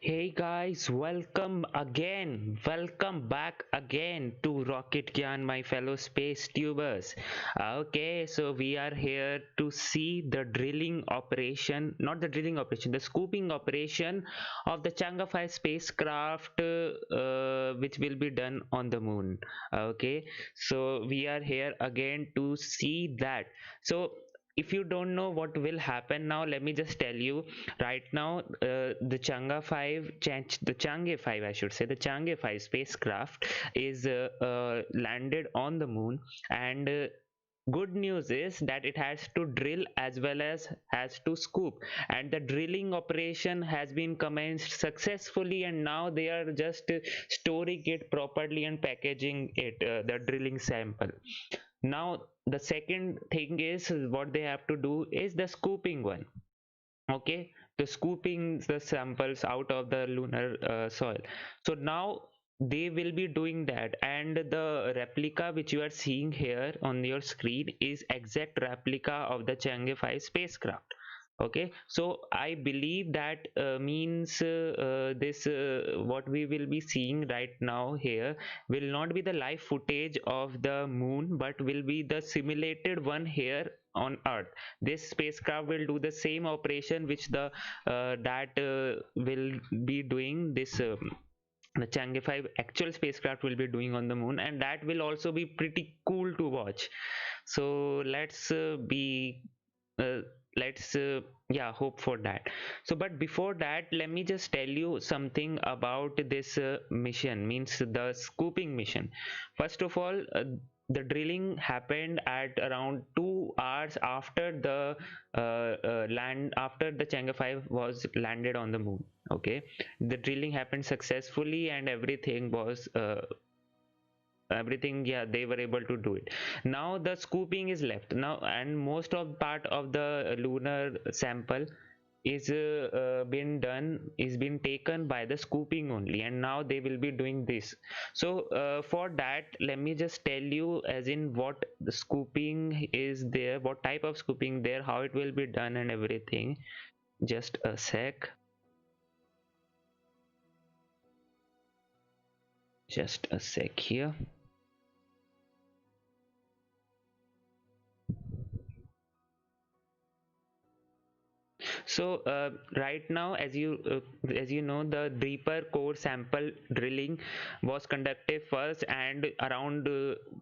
Hey guys, welcome back again to Rocket Gyan, my fellow space tubers. Okay, so we are here to see the drilling operation, not the drilling operation, the scooping operation of the Chang'e 5 spacecraft, which will be done on the moon. Okay, so we are here again to see that. So if you don't know what will happen now, let me just tell you right now. The Chang'e 5, I should say, the Chang'e 5 spacecraft is landed on the moon, and good news is that it has to drill as well as has to scoop, and the drilling operation has been commenced successfully, and now they are just storing it properly and packaging it, the drilling sample. Now the second thing is what they have to do is the scooping one. Okay, the scooping the samples out of the lunar soil. So now they will be doing that, and the replica which you are seeing here on your screen is exact replica of the Chang'e 5 spacecraft. Okay, so I believe that means this what we will be seeing right now here will not be the live footage of the moon, but will be the simulated one here on earth. This spacecraft will do the same operation which the that will be doing this, the Chang'e 5 actual spacecraft will be doing on the moon, and that will also be pretty cool to watch. So uh, let's yeah, hope for that. So but before that, let me just tell you something about this mission, means the scooping mission. First of all, the drilling happened at around 2 hours after the land after the Chang'e 5 was landed on the moon. Okay, the drilling happened successfully, and everything, yeah, they were able to do it. Now the scooping is left now, and most of part of the lunar sample is been taken by the scooping only, and now they will be doing this. So for that, let me just tell you as in what the scooping is there, what type of scooping there, how it will be done and everything. Just a sec, just a sec here. So right now, as you know, the deeper core sample drilling was conducted first, and around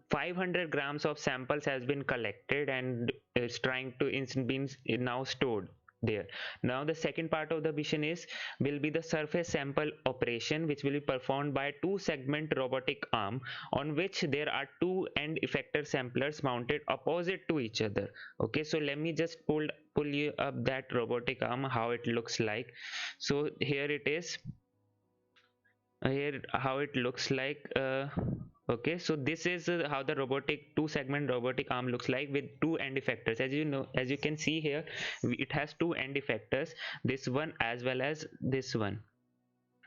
500 grams of samples has been collected, and is trying to it's been now stored there. Now the second part of the mission is will be the surface sample operation, which will be performed by two segment robotic arm, on which there are two end effector samplers mounted opposite to each other. Okay, so let me just pull you up that robotic arm, how it looks like. So here it is, here how it looks like. Okay, so this is how the robotic two segment robotic arm looks like, with two end effectors. As you know, as you can see here, it has two end effectors, this one as well as this one.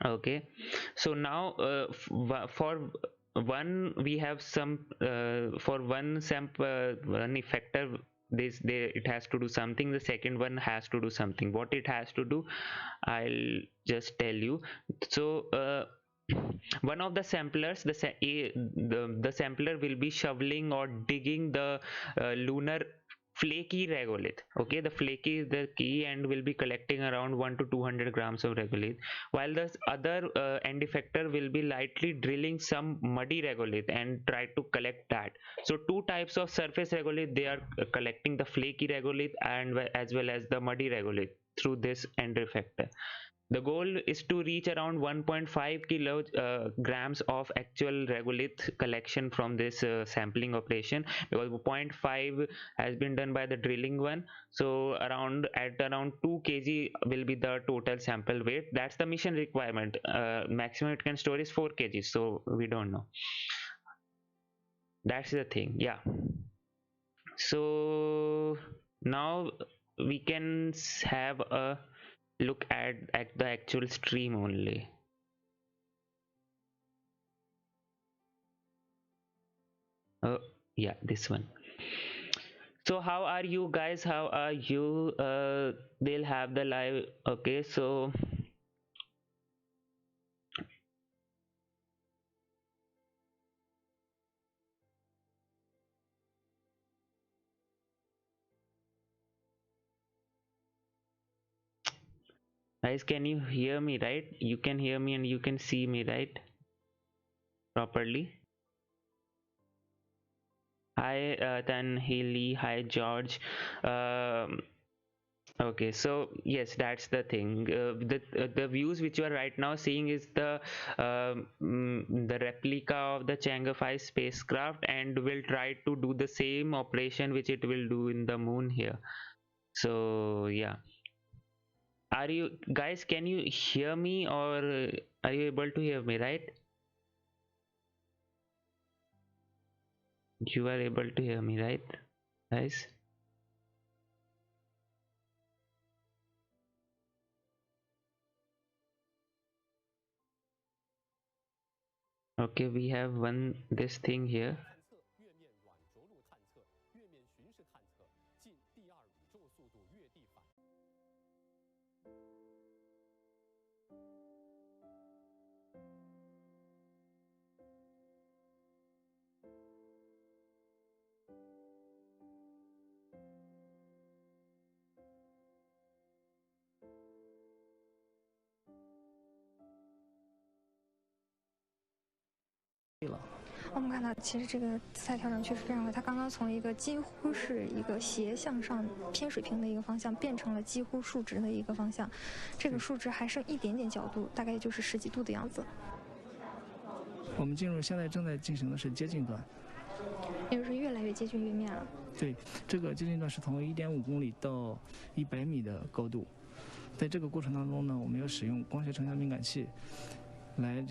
Okay, so now for one we have some for one sample, one effector, this they it has to do something, the second one has to do something. What it has to do, I'll just tell you. So one of the samplers, the sampler will be shoveling or digging the lunar flaky regolith. Okay, the flaky is the key, and will be collecting around 1 to 200 grams of regolith, while the other end effector will be lightly drilling some muddy regolith and try to collect that. So two types of surface regolith they are collecting, the flaky regolith and as well as the muddy regolith through this end effector. The goal is to reach around 1.5 kilograms of actual regolith collection from this sampling operation, because zero point 0.5 has been done by the drilling one. So around 2 kg will be the total sample weight. That's the mission requirement. Maximum it can store is 4 kg. So we don't know. That's the thing. Yeah. So now we can have a look at the actual stream only. Oh, yeah, this one. So how are you guys? How are you? They'll have the live. Okay, so Guys, can you hear me, right? You can hear me and you can see me, right? Properly. Hi, then Haley. Hi, George. Okay, so yes, that's the thing. The views which you are right now seeing is the replica of the Chang'e 5 spacecraft, and will try to do the same operation which it will do in the moon here. So yeah, are you guys? Can you hear me, or are you able to hear me? Right? You are able to hear me, right, guys? Okay, we have this thing here.我们看到，其实这个姿态调整确实非常快。它刚刚从一个几乎是一个斜向上偏水平的一个方向，变成了几乎竖直的一个方向。这个竖直还剩一点点角度，大概就是10几度的样子。我们现在正在进行的是接近段，也就是越来越接近月面了。对，这个接近段是从1.5公里到100米的高度。在这个过程当中呢，我们要使用光学成像敏感器来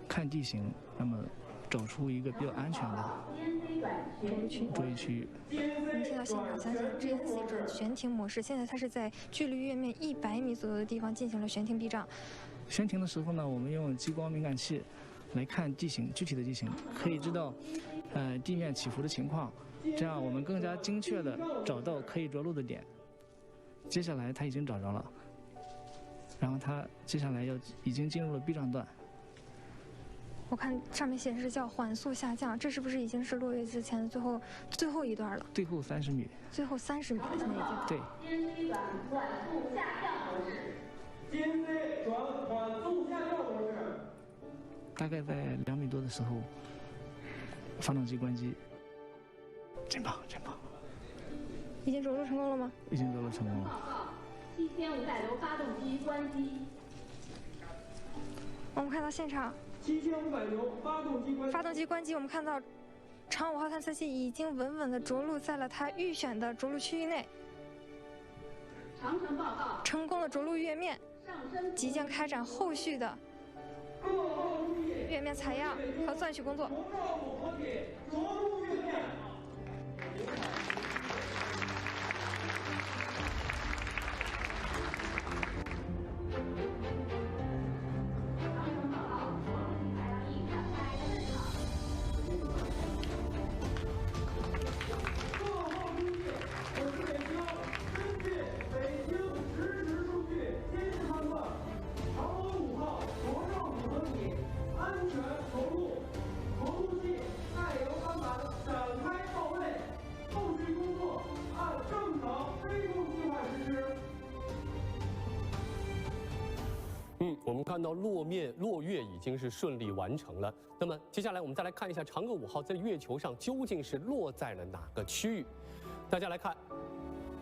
看地形，那么找出一个比较安全的着陆区域。您听到现场相信 GNC 转悬停模式，现在它是在距离月面100米左右的地方进行了悬停避障。悬停的时候呢，我们用激光敏感器来看地形，具体的地形，可以知道地面起伏的情况，这样我们更加精确的找到可以着陆的点。接下来它已经找着了，然后它接下来已经进入了避障段。我看上面显示叫缓速下降，这是不是已经是落月之前的最后一段了？最后30米。最后30米了，现在已经。对。GNC 转缓速下降模式。GNC 转缓速下降模式。大概在2米多的时候，发动机关机。真棒，真棒！已经着陆成功了吗？已经着陆成功了。7500流发动机关机。我们看到现场。7500流发动机关机，我们看到长5号探测器已经稳稳地着陆在了它预选的着陆区域内。长程报告，成功的着陆月面，即将开展后续的月面采样和钻取工作。我们看到落月已经是顺利完成了。那么接下来我们再来看一下嫦娥5号在月球上究竟是落在了哪个区域？大家来看，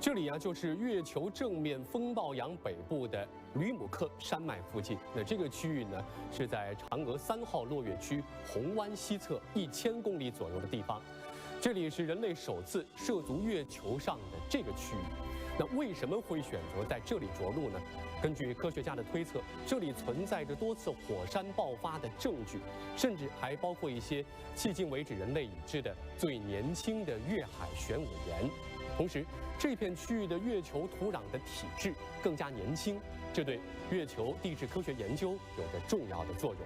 这里就是月球正面风暴洋北部的吕姆克山脉附近。那这个区域呢是在嫦娥3号落月区红湾西侧1000公里左右的地方。这里是人类首次涉足月球上的这个区域。那为什么会选择在这里着陆呢？根据科学家的推测，这里存在着多次火山爆发的证据，甚至还包括一些迄今为止人类已知的最年轻的月海玄武岩。同时，这片区域的月球土壤的体质更加年轻，这对月球地质科学研究有着重要的作用。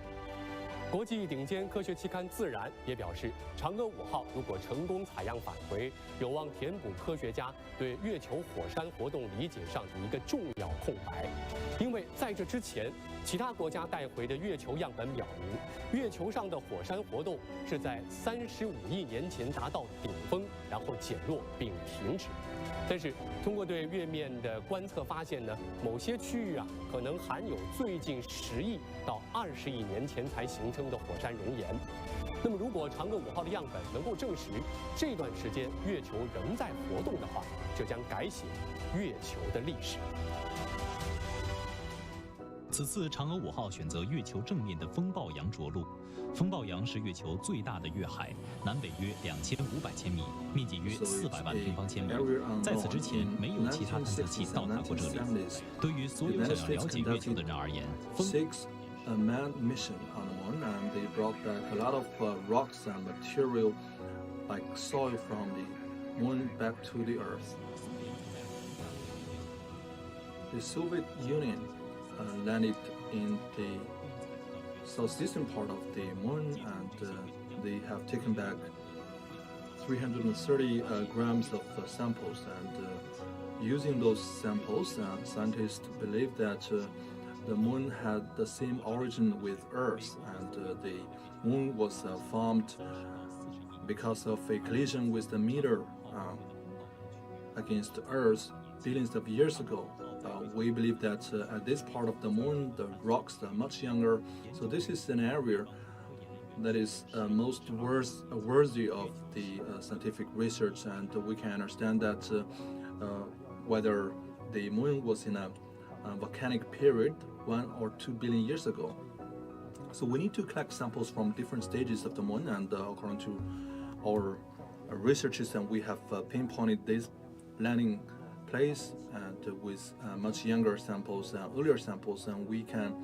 国际顶尖科学期刊《自然》也表示，嫦娥5号如果成功采样返回，有望填补科学家对月球火山活动理解上的一个重要空白。因为在这之前，其他国家带回的月球样本表明，月球上的火山活动是在35亿年前达到顶峰，然后减弱并停止。但是通过对月面的观测发现呢，某些区域啊可能含有最近10亿到20亿年前才形成的火山熔岩。那么如果嫦娥5号的样本能够证实这段时间月球仍在活动的话，这将改写月球的历史。此次嫦娥5号选择月球正面的风暴洋着陆。风暴洋是月球最大的月海，南北约2500千米，面积约400万平方千米。在此之前，没有其他探测器到达过这里。对于所有想要了解月球的人而言，a manned mission on the moon, and they brought back a lot of rocks and material, like soil from the moon back to the Earth. The Soviet Union landed in the southeastern part of the moon, and they have taken back 330 grams of samples. And using those samples, scientists believe that the moon had the same origin with Earth, and the moon was formed because of a collision with the meteor against Earth billions of years ago. We believe that at this part of the moon, the rocks are much younger, so this is an area that is most worthy of the scientific research, and we can understand that whether the moon was in a volcanic period 1 or 2 billion years ago. So we need to collect samples from different stages of the moon, and according to our researches, and we have pinpointed this landing place, and with much younger samples and earlier samples, and we can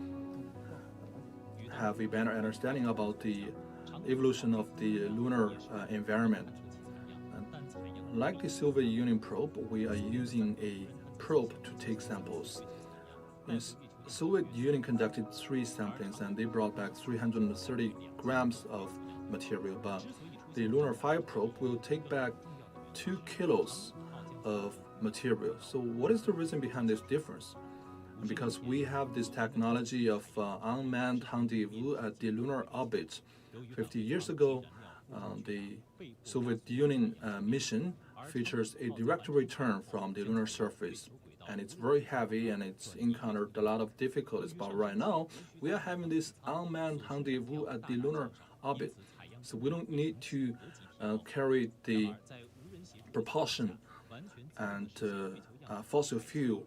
have a better understanding about the evolution of the lunar environment. And like the Soviet Union probe, we are using a probe to take samples. The Soviet Union conducted 3 samplings, and they brought back 330 grams of material, but the Lunar 5 probe will take back 2 kilos of material. So what is the reason behind this difference? Because we have this technology of unmanned rendezvous at the lunar orbit. 50 years ago, the Soviet Union mission features a direct return from the lunar surface, and it's very heavy and it's encountered a lot of difficulties. But right now, we are having this unmanned rendezvous at the lunar orbit, so we don't need to carry the propulsion and fossil fuel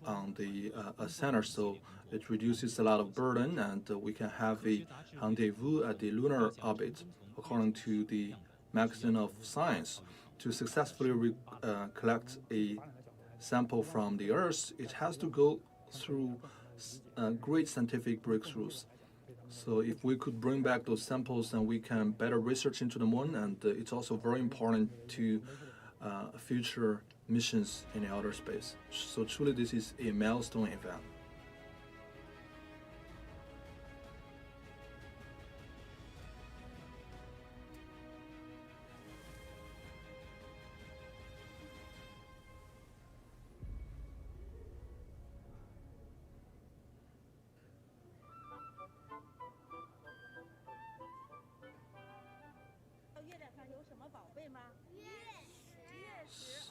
on the center, so it reduces a lot of burden, and we can have a rendezvous at the lunar orbit. According to the magazine of Science, to successfully collect a sample from the Earth, it has to go through great scientific breakthroughs. So if we could bring back those samples, then we can better research into the moon, and it's also very important to future missions in the outer space. So truly this is a milestone event.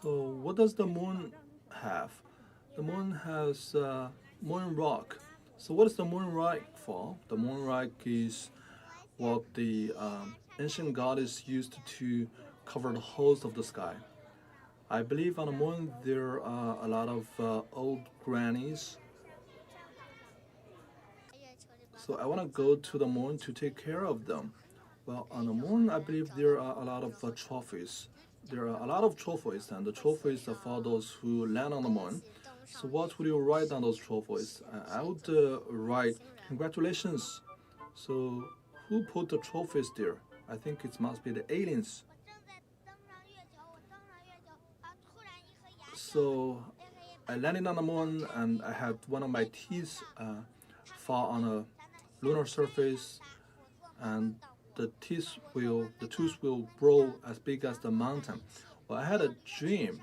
So what does the moon have? The moon has moon rock. So what is the moon rock for? The moon rock is what the ancient goddess used to cover the holes of the sky. I believe on the moon there are a lot of old grannies. So I want to go to the moon to take care of them. Well, on the moon, I believe there are a lot of trophies. There are a lot of trophies, and the trophies are for those who land on the moon. So what would you write on those trophies? I would write, congratulations. So who put the trophies there? I think it must be the aliens. So I landed on the moon, and I had one of my teeth fall on a lunar surface, and the tooth will grow as big as the mountain. Well, I had a dream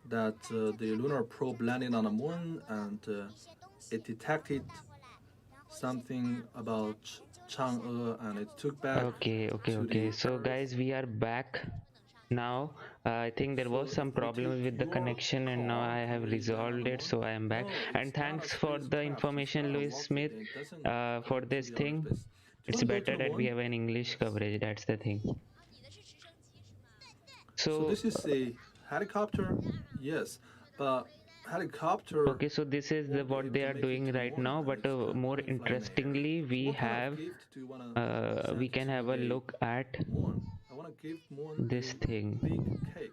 that the lunar probe landed on the moon, and it detected something about Chang'e, and it took back. Okay. So guys, we are back. Now I think there was some problem with the connection, and now I have resolved it, so I am back. And thanks for the information, Louis Smith, for this thing. It's better that we have an English coverage, that's the thing. So this is a helicopter, yes, but helicopter. Okay, so this is what they are doing right now, but more interestingly, we have we can have a look at I want to give Moon this a thing. big cake.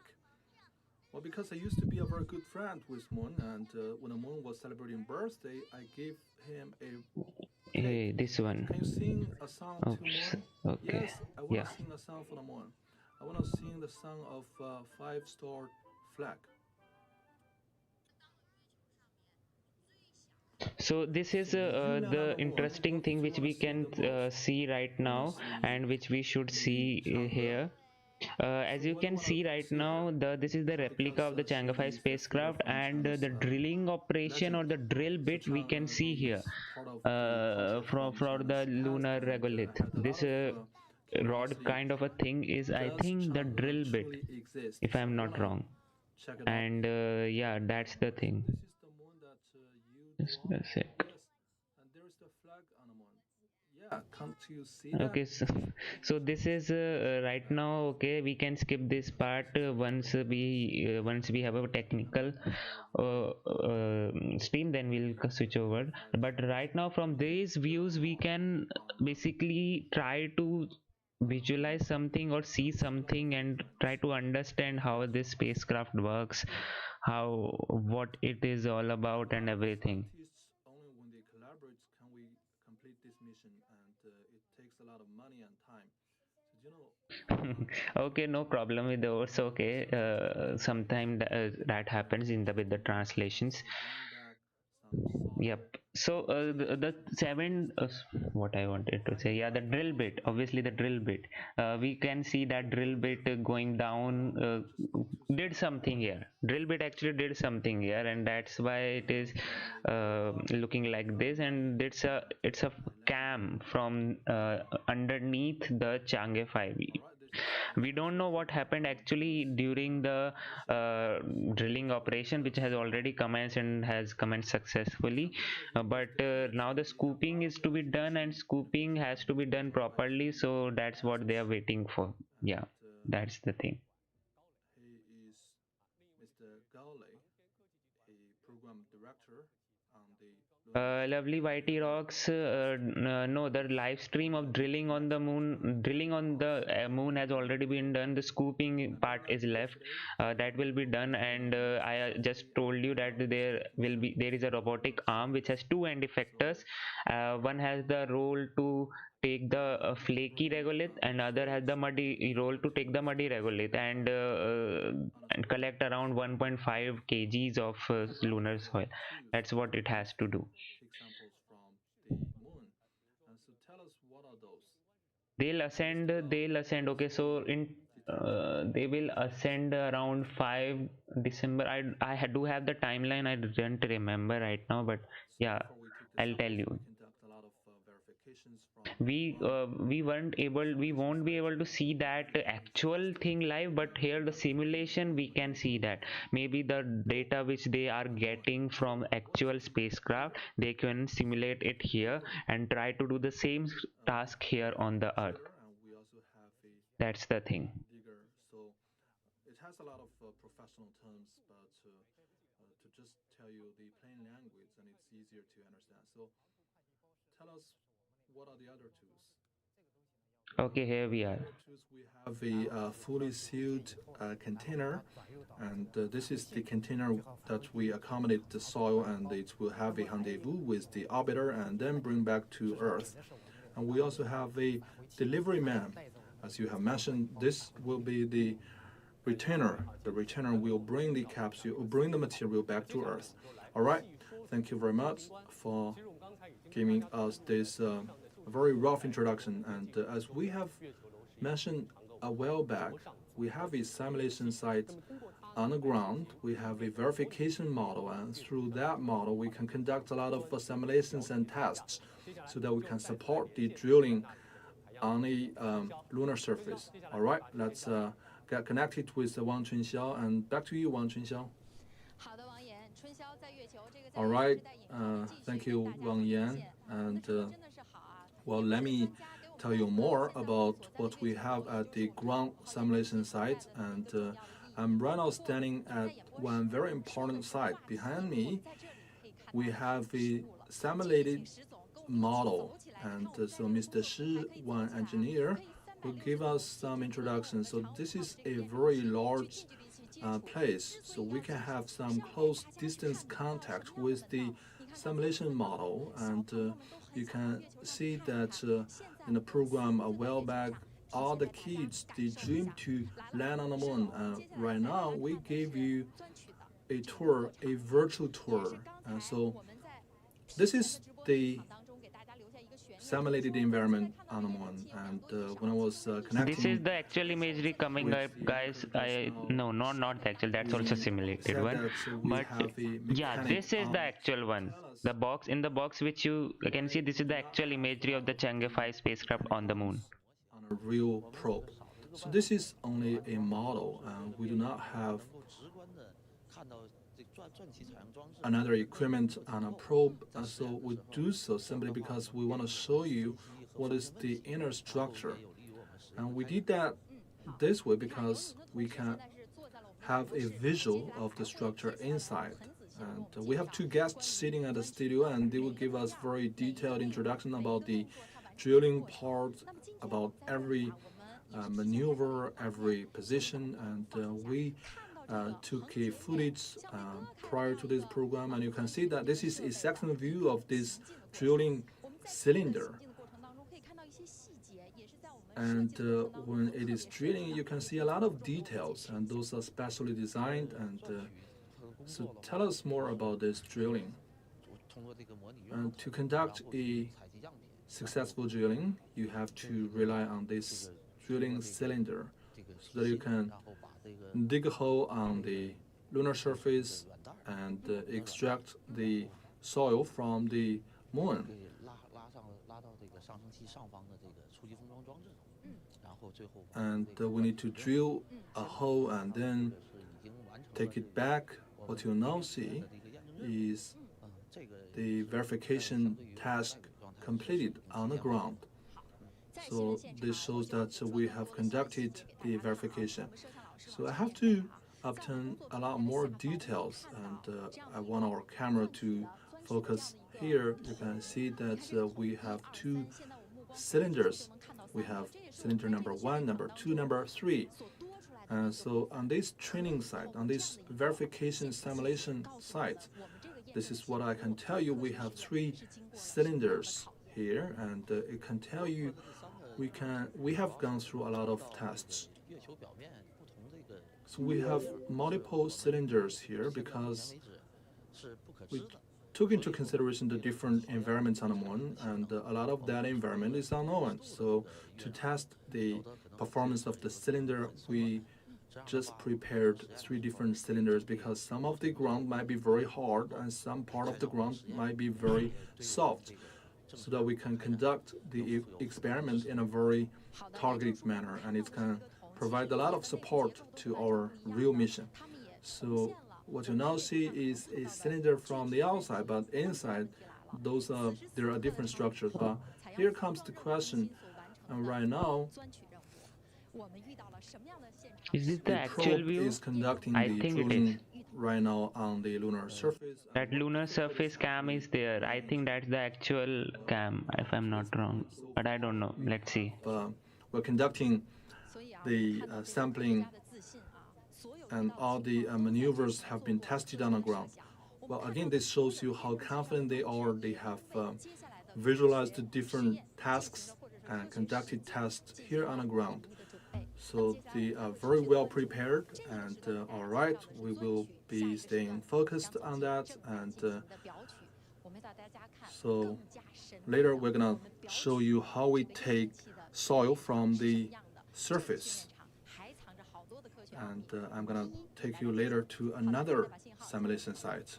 Well, because I used to be a very good friend with Moon, and when Moon was celebrating birthday, I gave him a Hey, this one. Can you sing a song to Moon? Okay. Yes, I want to sing a song for the Moon. I want to sing the song of five-star flag. So this is the interesting thing which we can see right now, and which we should see here. As you can see right now, this is the replica of the Chang'e 5 spacecraft, and the drilling operation or the drill bit we can see here for the lunar regolith. This rod kind of a thing is, I think, the drill bit, if I'm not wrong. And yeah, that's the thing. Just a sec. And there is the flag on the Moon. Yeah, can't you see that? Okay, so this is right now. Okay, we can skip this part once we have a technical stream, then we'll switch over. But right now, from these views, we can basically try to visualize something or see something and try to understand how this spacecraft works, what it is all about, and everything. Only when they collaborate can we complete this mission, and it takes a lot of money and time. So, you know. Okay, no problem with those. Okay, sometimes that happens with the translations. Yep. So the seven what I wanted to say, yeah, the drill bit, obviously the drill bit, we can see that drill bit going down did something here. Drill bit actually did something here, and that's why it is looking like this. And it's a cam from underneath the Chang'e 5. We don't know what happened actually during the drilling operation, which has already commenced and has commenced successfully, but now the scooping is to be done, and scooping has to be done properly, so that's what they are waiting for. Yeah, that's the thing. He is Mr. Gowley, a program director on the Lovely Whitey Rocks. No, the live stream of drilling on the moon, moon has already been done. The scooping part is left. That will be done, and I just told you that there is a robotic arm which has two end effectors. One has the role to take the flaky regolith, and other has the muddy role to take the muddy regolith and collect around 1.5 kgs of lunar soil. That's what it has to do. Examples from the Moon. And so tell us, what are those? They'll ascend. Okay, so in they will ascend around 5 December. I do have the timeline. I don't remember right now, but yeah, I'll tell you. We won't be able to see that actual thing live, but here the simulation we can see that. Maybe the data which they are getting from actual spacecraft, they can simulate it here and try to do the same task here on the Earth. That's the thing. So it has a lot of professional terms, but to just tell you the plain language, and it's easier to understand. So tell us, what are the other tools? Okay, here we are. We have a fully sealed container, and this is the container that we accommodate the soil, and it will have a rendezvous with the orbiter and then bring back to Earth. And we also have a delivery man. As you have mentioned, this will be the returner. The returner will bring the capsule, bring the material back to Earth. All right. Thank you very much for giving us this very rough introduction. And as we have mentioned a while back, we have a simulation site on the ground. We have a verification model, and through that model, we can conduct a lot of simulations and tests so that we can support the drilling on the lunar surface. All right, let's get connected with Wang Chunxiao. And back to you, Wang Chunxiao. All right, thank you, Wang Yan. And well, let me tell you more about what we have at the ground simulation site. And I'm right now standing at one very important site. Behind me, we have a simulated model. And so Mr. Shi, one engineer, will give us some introduction. So this is a very large place, so we can have some close distance contact with the simulation model. And you can see that in the program a while back, all the kids, they dream to land on the moon. Right now, we gave you a tour, a virtual tour. So this is the simulated environment on the moon. And when I was connecting, this is the actual imagery coming up, guys. No, not the actual, that's also simulated one, but yeah, this is the actual one. The box, in the box which you can see, this is the actual imagery of the Chang'e 5 spacecraft on the moon. On a real probe. So this is only a model, and we do not have another equipment on a probe. So we do so simply because we want to show you what is the inner structure. And we did that this way because we can have a visual of the structure inside. And we have two guests sitting at the studio, and they will give us very detailed introduction about the drilling part, about every maneuver, every position. And we took a footage prior to this program, and you can see that this is a second view of this drilling cylinder. And when it is drilling, you can see a lot of details, and those are specially designed. And so tell us more about this drilling. And to conduct a successful drilling, you have to rely on this drilling cylinder so that you can dig a hole on the lunar surface and extract the soil from the moon. And we need to drill a hole and then take it back. What you now see is the verification task completed on the ground. So this shows that we have conducted the verification. So I have to obtain a lot more details, and I want our camera to focus here. You can see that we have two cylinders. We have cylinder number 1, number 2, number 3. And so on this training site, on this verification simulation site, this is what I can tell you. We have 3 cylinders here, and it can tell you we have gone through a lot of tests. So we have multiple cylinders here because we took into consideration the different environments on the moon, and a lot of that environment is unknown. So to test the performance of the cylinder, we just prepared 3 different cylinders because some of the ground might be very hard and some part of the ground might be very soft, so that we can conduct the experiment in a very targeted manner, and it can provide a lot of support to our real mission. So what you now see is a cylinder from the outside, but inside there are different structures. But here comes the question, and right now Is this the the actual probe view? is conducting I the think it drilling is. right now on the lunar surface. That lunar surface cam is there. I think that's the actual cam, if I'm not wrong. But I don't know. Let's see. We're conducting the sampling, and all the maneuvers have been tested on the ground. Well, again, this shows you how confident they are. They have visualized the different tasks and conducted tests here on the ground. So they are very well prepared, and all right, we will be staying focused on that. And so later we're gonna show you how we take soil from the surface. And I'm gonna take you later to another simulation site.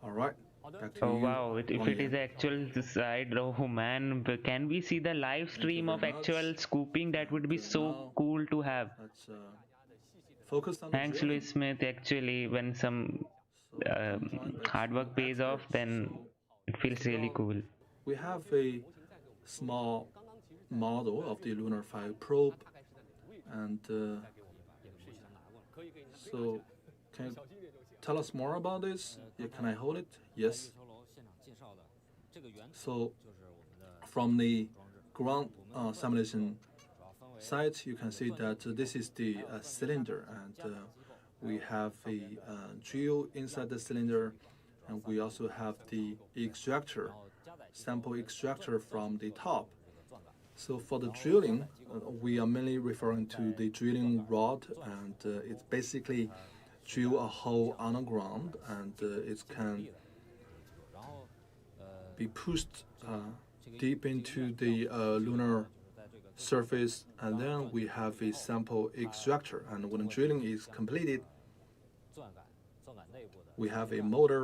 All right, back to Oh you. wow, if Wang it is Yan. actual side, oh man, can we see the live stream of very much. actual scooping? That would be so Now, cool to have. Let's focused on the Thanks, drilling. Louis Smith. Actually, when some So I'm joined by hard two work pays off, experts. then So it feels really cool. we have a small model of the Lunar 5 probe, and so can you tell us more about this? Yeah, can I hold it? Yes. So from the ground simulation site, you can see that this is the cylinder, and we have a drill inside the cylinder, and we also have the extractor, sample extractor from the top. So for the drilling, we are mainly referring to the drilling rod, and it's basically drill a hole on the ground, and it can be pushed deep into the lunar surface, and then we have a sample extractor. And when drilling is completed, we have a motor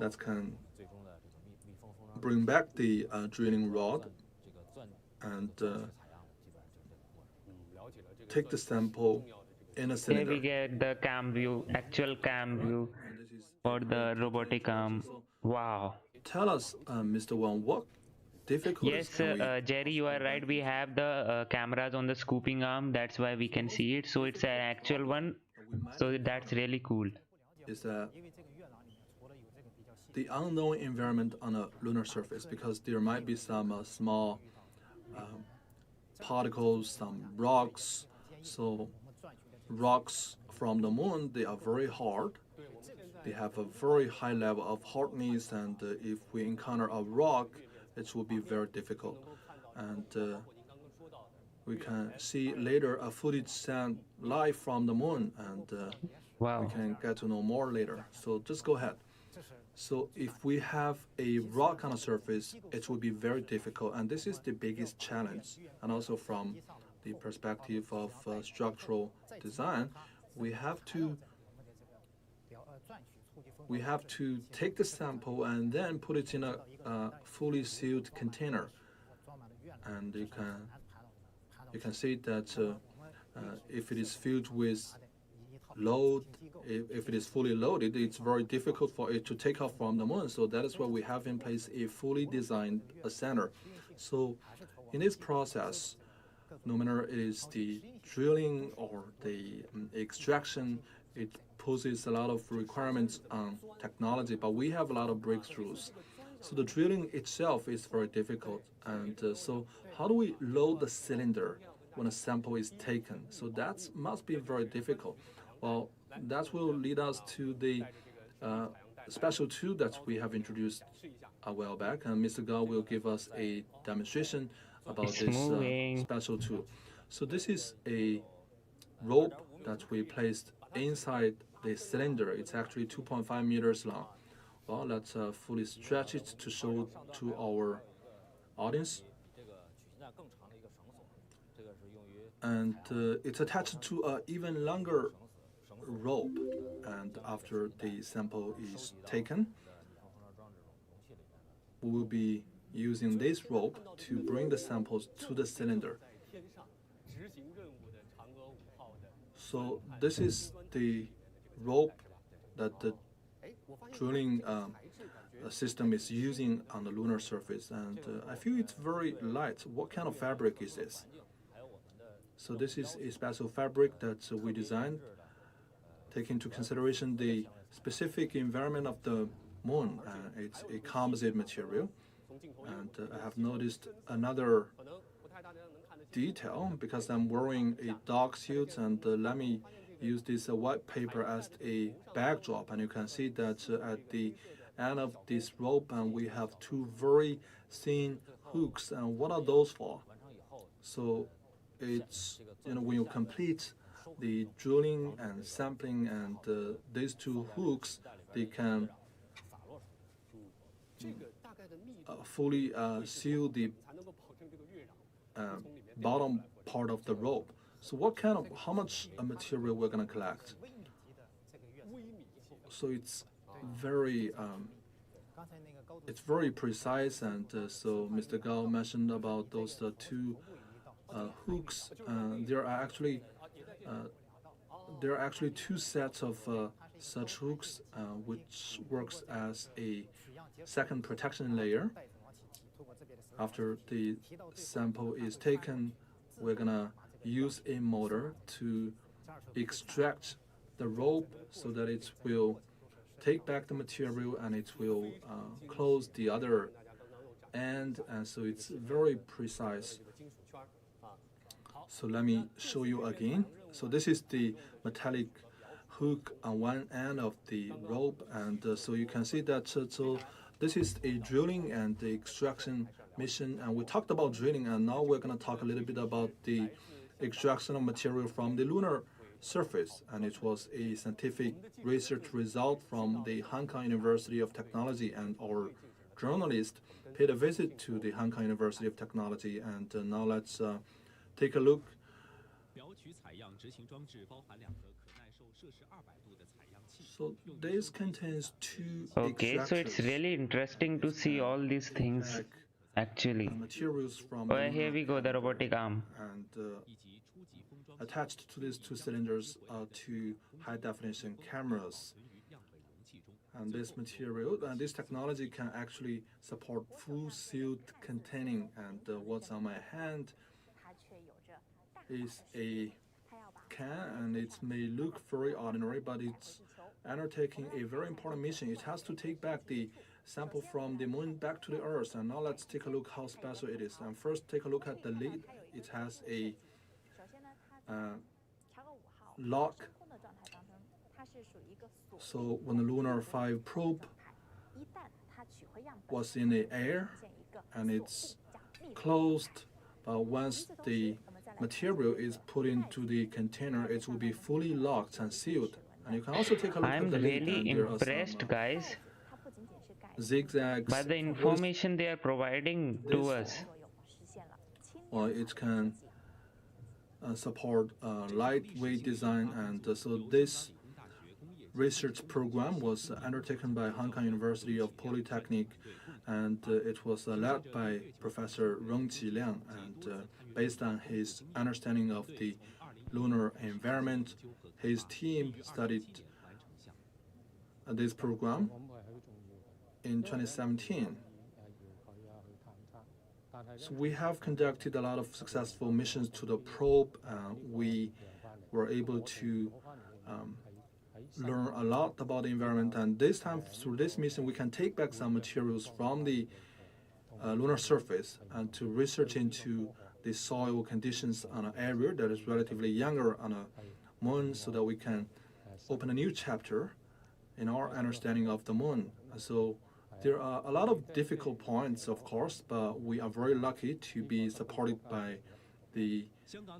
that can bring back the drilling rod and take the sample in a Here cylinder. we get the cam view, actual cam view And this is for a the very robotic arm. So Wow. tell us, Mr. Wang, what difficulties Yes, can we? Jerry, you are right. We have the cameras on the scooping arm. That's why we can see it. So it's an actual one. We might So that's really cool. is that the unknown environment on a lunar surface, because there might be some small particles, some rocks. So rocks from the moon, they are very hard. They have a very high level of hardness, and if we encounter a rock, it will be very difficult. And we can see later a footage sent live from the moon, and we Wow. can get to know more later. So just go ahead. So if we have a rock on the surface, it will be very difficult, and this is the biggest challenge. And also from the perspective of structural design, we have to take the sample and then put it in a fully sealed container, and you can see that if it is filled with load, if it is fully loaded, it's very difficult for it to take off from the moon. So that is why we have in place a fully designed center. So in this process, no matter it is the drilling or the extraction, it poses a lot of requirements on technology, but we have a lot of breakthroughs. So the drilling itself is very difficult, and so how do we load the cylinder when a sample is taken? So that must be very difficult. Well, that will lead us to the special tool that we have introduced a while back, and Mr. Gao will give us a demonstration about It's this moving. special tool. So this is a rope that we placed inside the cylinder. It's actually 2.5 meters long. Well, let's fully stretch it to show to our audience. And it's attached to an even longer rope, and after the sample is taken, we will be using this rope to bring the samples to the cylinder. So this is the rope that the drilling system is using on the lunar surface, and I feel it's very light. What kind of fabric is this? So this is a special fabric that we designed, taking into consideration the specific environment of the moon. It's a composite material, and I have noticed another detail because I'm wearing a dog suit, and let me use this white paper as a backdrop, and you can see that at the end of this rope, and we have two very thin hooks. And what are those for? So it's, when you complete the drilling and sampling, and these two hooks, they can fully seal the bottom part of the rope. So how much material we're going to collect? So it's very precise, and so Mr. Gao mentioned about those two hooks. There are actually there are actually two sets of such hooks, which works as a second protection layer. After the sample is taken, we're gonna use a motor to extract the rope so that it will take back the material and it will close the other end, and so it's very precise. So let me show you again. So this is the metallic hook on one end of the rope, and so you can see that so this is a drilling and the extraction mission, and we talked about drilling, and now we're going to talk a little bit about the extraction of material from the lunar surface, and it was a scientific research result from the Hong Kong University of Technology, and our journalist paid a visit to the Hong Kong University of Technology, and now let's take a look. So this contains two Okay, so it's really interesting to see all these things actually. Materials from Here we go, the robotic arm. And attached to these two cylinders are two high-definition cameras. And this material and this technology can actually support full sealed containing. And what's on my hand is a can, and it may look very ordinary, but it's undertaking a very important mission. It has to take back the sample from the moon back to the Earth. And now let's take a look how special it is. And first, take a look at the lid. It has a lock. So when the Lunar 5 probe was in the air and it's closed, but once the material is put into the container, it will be fully locked and sealed. And you can also take a look at the lid. I'm really impressed, guys, zigzags by the information they are providing to us. Well, it can support lightweight design, and so this research program was undertaken by Hong Kong University of Polytechnic, and it was led by Professor Rong Qiliang, and based on his understanding of the lunar environment, his team studied this program in 2017. So we have conducted a lot of successful missions to the probe. We were able to learn a lot about the environment, and this time through this mission we can take back some materials from the lunar surface and to research into the soil conditions on an area that is relatively younger on a moon, so that we can open a new chapter in our understanding of the moon. So there are a lot of difficult points, of course, but we are very lucky to be supported by the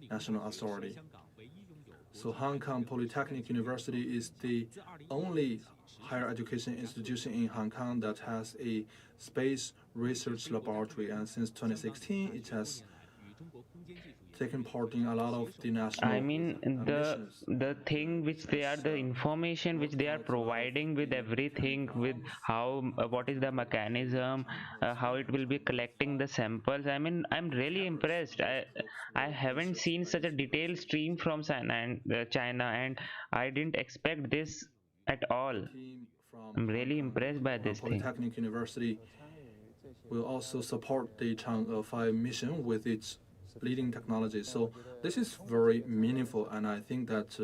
national authority. So Hong Kong Polytechnic University is the only higher education institution in Hong Kong that has a space research laboratory, and since 2016 it has taken part in a lot of the national the thing which they are, the information which they are providing with everything, with how what is the mechanism, how it will be collecting the samples. I'm really impressed. I haven't seen such a detailed stream from China, and I didn't expect this at all. I'm really impressed by this thing. Polytechnic University will also support the Chang'e 5 mission with its leading technology. So this is very meaningful, and I think that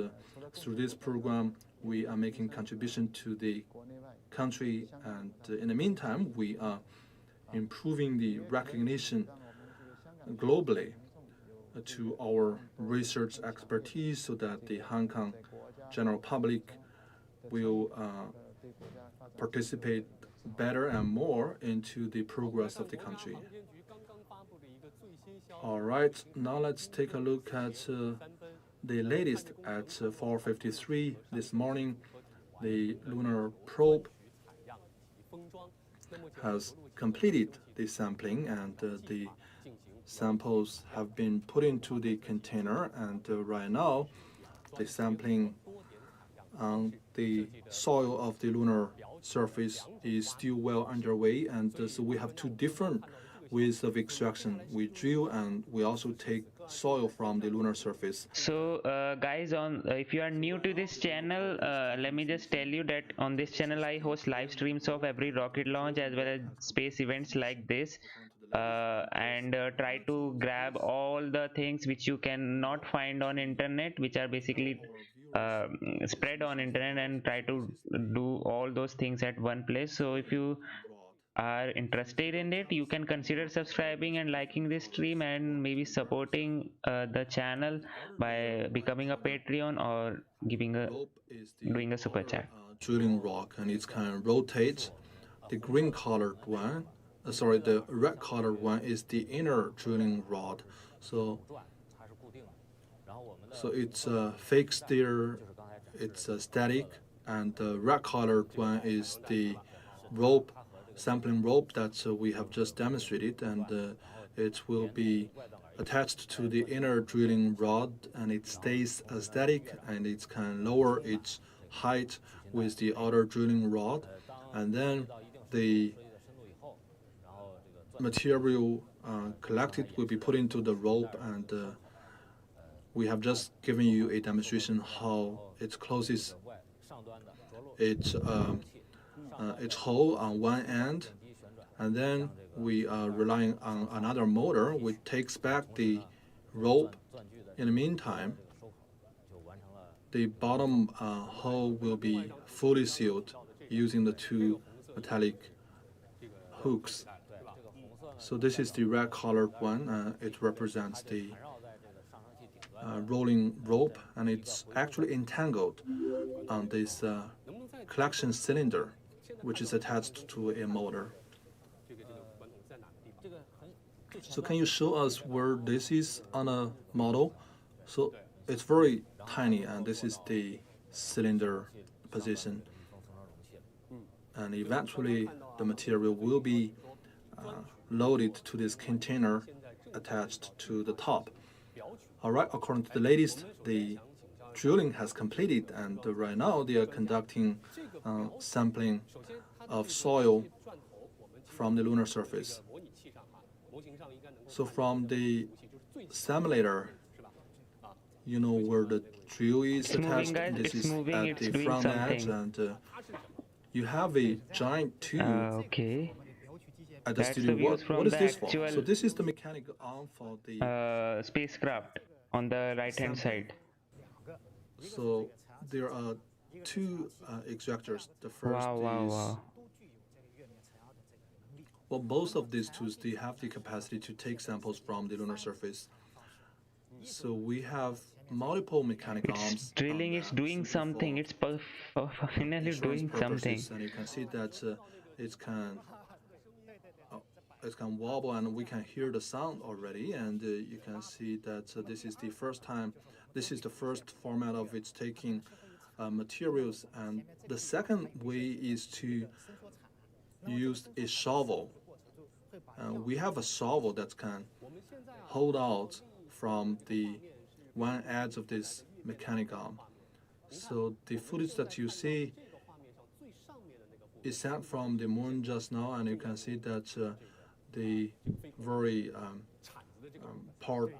through this program we are making contribution to the country, and in the meantime we are improving the recognition globally to our research expertise, so that the Hong Kong general public will participate better and more into the progress of the country. All right, now let's take a look at the latest. At 4:53 this morning, the lunar probe has completed the sampling, and the samples have been put into the container, and right now the sampling on the soil of the lunar surface is still well underway, and so we have two different ways of extraction. We drill and we also take soil from the lunar surface. So guys, on if you are new to this channel, let me just tell you that on this channel I host live streams of every rocket launch as well as space events like this, and try to grab all the things which you cannot find on internet, which are basically spread on internet, and try to do all those things at one place. So if you are interested in it, you can consider subscribing and liking this stream, and maybe supporting the channel by becoming a Patreon or giving a doing a super chat. Drilling rock, and it can rotate. The green colored one, the red colored one is the inner drilling rod. So it's fixed there, it's static, and the red colored one is the rope, sampling rope that we have just demonstrated, and it will be attached to the inner drilling rod, and it stays static, and it can lower its height with the outer drilling rod, and then the material collected will be put into the rope, and we have just given you a demonstration how it closes its hole on one end, and then we are relying on another motor which takes back the rope. In the meantime, the bottom hole will be fully sealed using the two metallic hooks. So this is the red colored one. It represents the rolling rope, and it's actually entangled on this collection cylinder, which is attached to a motor. So can you show us where this is on a model? So it's very tiny, and this is the cylinder position. And eventually the material will be loaded to this container attached to the top. All right, according to the latest, the drilling has completed, and right now they are conducting sampling of soil from the lunar surface. So from the simulator, you know where the drill is attached. This is at the front edge, and you have a giant tube Okay. at the That's the studio. views from What is the this for? actual So this is the mechanical arm for the spacecraft on the right hand side. So there are two extractors. The first Wow. well, both of these tools, they have the capacity to take samples from the lunar surface. So we have multiple mechanical arms. It's drilling, it's doing something, it's finally doing something. And you can see that it can wobble, and we can hear the sound already, and you can see that this is the first format of its taking materials. And the second way is to use a shovel. We have a shovel that can hold out from the one edge of this mechanic arm. So the footage that you see is sent from the moon just now, and you can see that the very part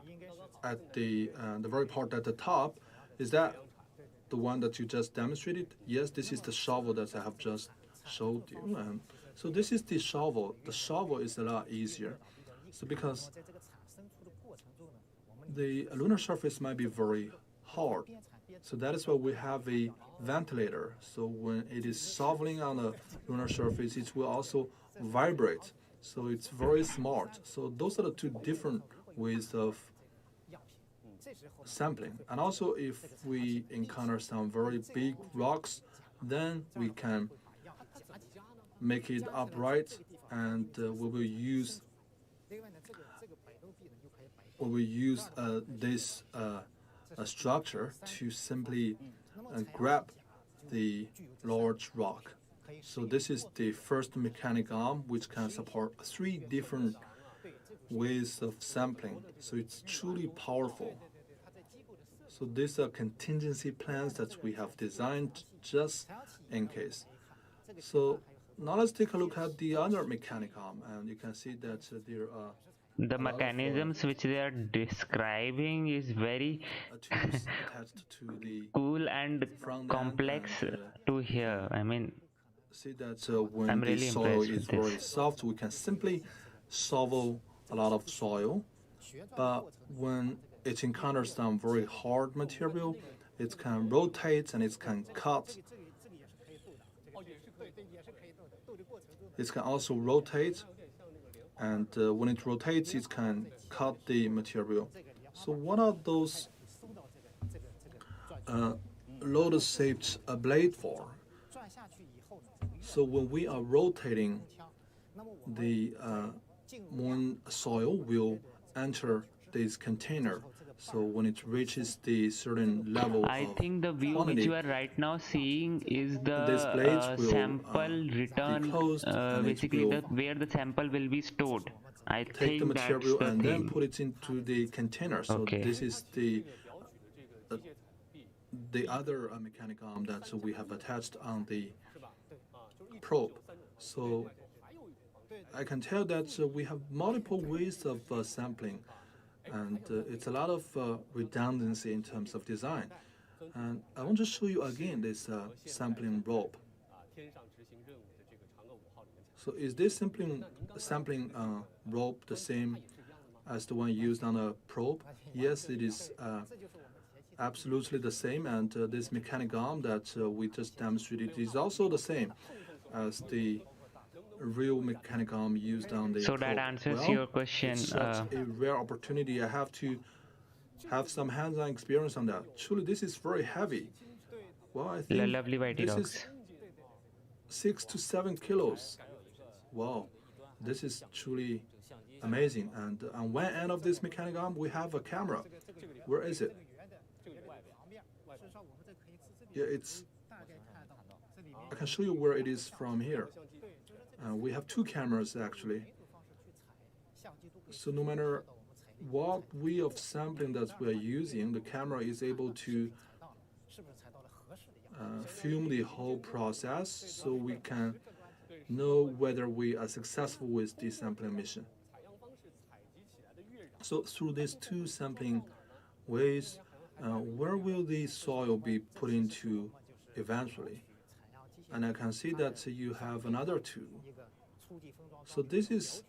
at the very part at the top, is that the one that you just demonstrated? Yes, this is the shovel that I have just showed you. So this is the shovel. The shovel is a lot easier. So because the lunar surface might be very hard, so that is why we have a ventilator. So when it is shoveling on the lunar surface, it will also vibrate. So it's very smart. So those are the two different ways of sampling. And also, if we encounter some very big rocks, then we can make it upright, and we will use this structure to simply grab the large rock. So this is the first mechanic arm, which can support 3 different ways of sampling. So it's truly powerful. So these are contingency plans that we have designed just in case. So now let's take a look at the other mechanicum, and you can see that there are the mechanisms which they are describing is very tools attached to the cool and front complex end, to hear. I mean, see that when I'm the really soil impressed is with this. very soft, we can simply shovel a lot of soil. But when it encounters some very hard material, it can rotate and it can cut. It can also rotate, and when it rotates, it can cut the material. So what are those lotus-shaped blade for? So when we are rotating, the moon soil will enter this container. So when it reaches the certain level I of think the view quantity, which you are right now seeing is these blades the will sample be return, closed, and it basically will where the sample will be stored. I take the think that's material the and then thing. put it into the container. So Okay. this is the other mechanism that we have attached on the probe. So I can tell that we have multiple ways of sampling, and it's a lot of redundancy in terms of design. And I want to show you again this sampling rope. So is this sampling rope the same as the one used on a probe? Yes, it is absolutely the same, and this mechanism that we just demonstrated is also the same as the real mechanism used on the So probe. that answers Well, your question. it's such a rare opportunity. I have to have some hands-on experience on that. Truly, this is very heavy. Well, I think Lovely whitey this dogs. is 6 to 7 kilos. Wow, this is truly amazing. And on one end of this mechanism, we have a camera. Where is it? Yeah, I can show you where it is from here. We have two cameras actually. So no matter what way of sampling that we are using, the camera is able to film the whole process, so we can know whether we are successful with the sampling mission. So through these two sampling ways, where will the soil be put into eventually? And I can see that you have another two. So this is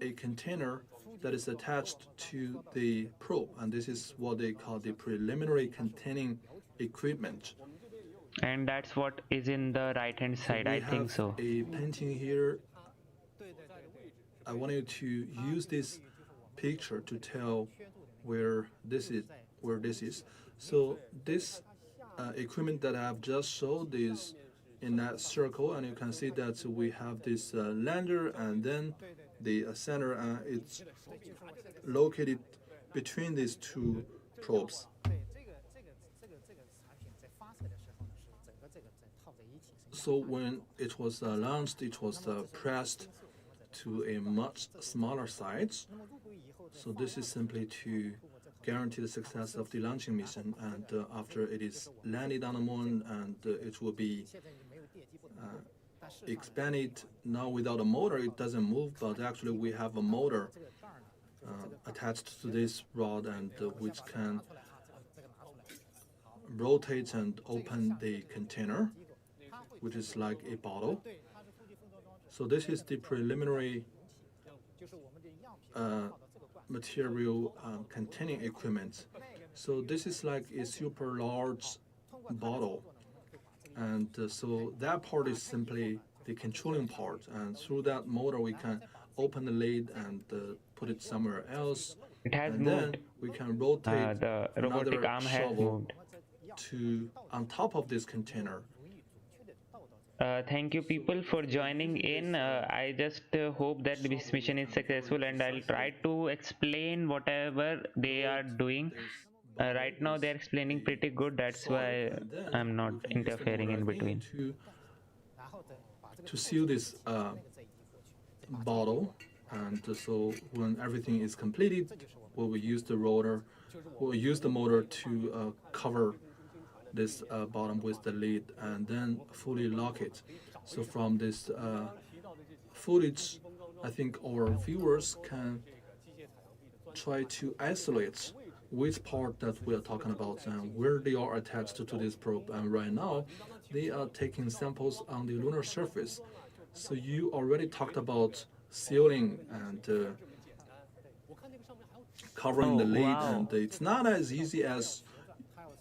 a container that is attached to the probe, and this is what they call the preliminary containing equipment. And that's what is in the right hand side, I think so. We have a painting here. I want you to use this picture to tell where this is. So this equipment that I have just showed is in that circle, and you can see that we have this lander and then the center, and it's located between these two probes. So when it was launched, it was pressed to a much smaller size. So this is simply to guarantee the success of the launching mission, and after it is landed on the moon, and it will be expanded. Now without a motor, it doesn't move, but actually we have a motor attached to this rod, and which can rotate and open the container, which is like a bottle. So this is the preliminary material containing equipment. So this is like a super large bottle, and so that part is simply the controlling part, and through that motor we can open the lid and put it somewhere else. It has and moved. Then we can rotate the robotic another arm has shovel moved. to on top of this container. Thank you people for joining in. I just hope that this mission is successful, and I'll try to explain whatever they are doing. Right now they're explaining pretty good, that's why I'm not interfering in between. To seal this bottle, and so when everything is completed, we will use the rotor, we'll use the motor to cover this bottom with the lid and then fully lock it. So from this footage, I think our viewers can try to isolate which part that we are talking about and where they are attached to this probe. And right now, they are taking samples on the lunar surface. So you already talked about sealing and covering the lid, wow. and it's not as easy as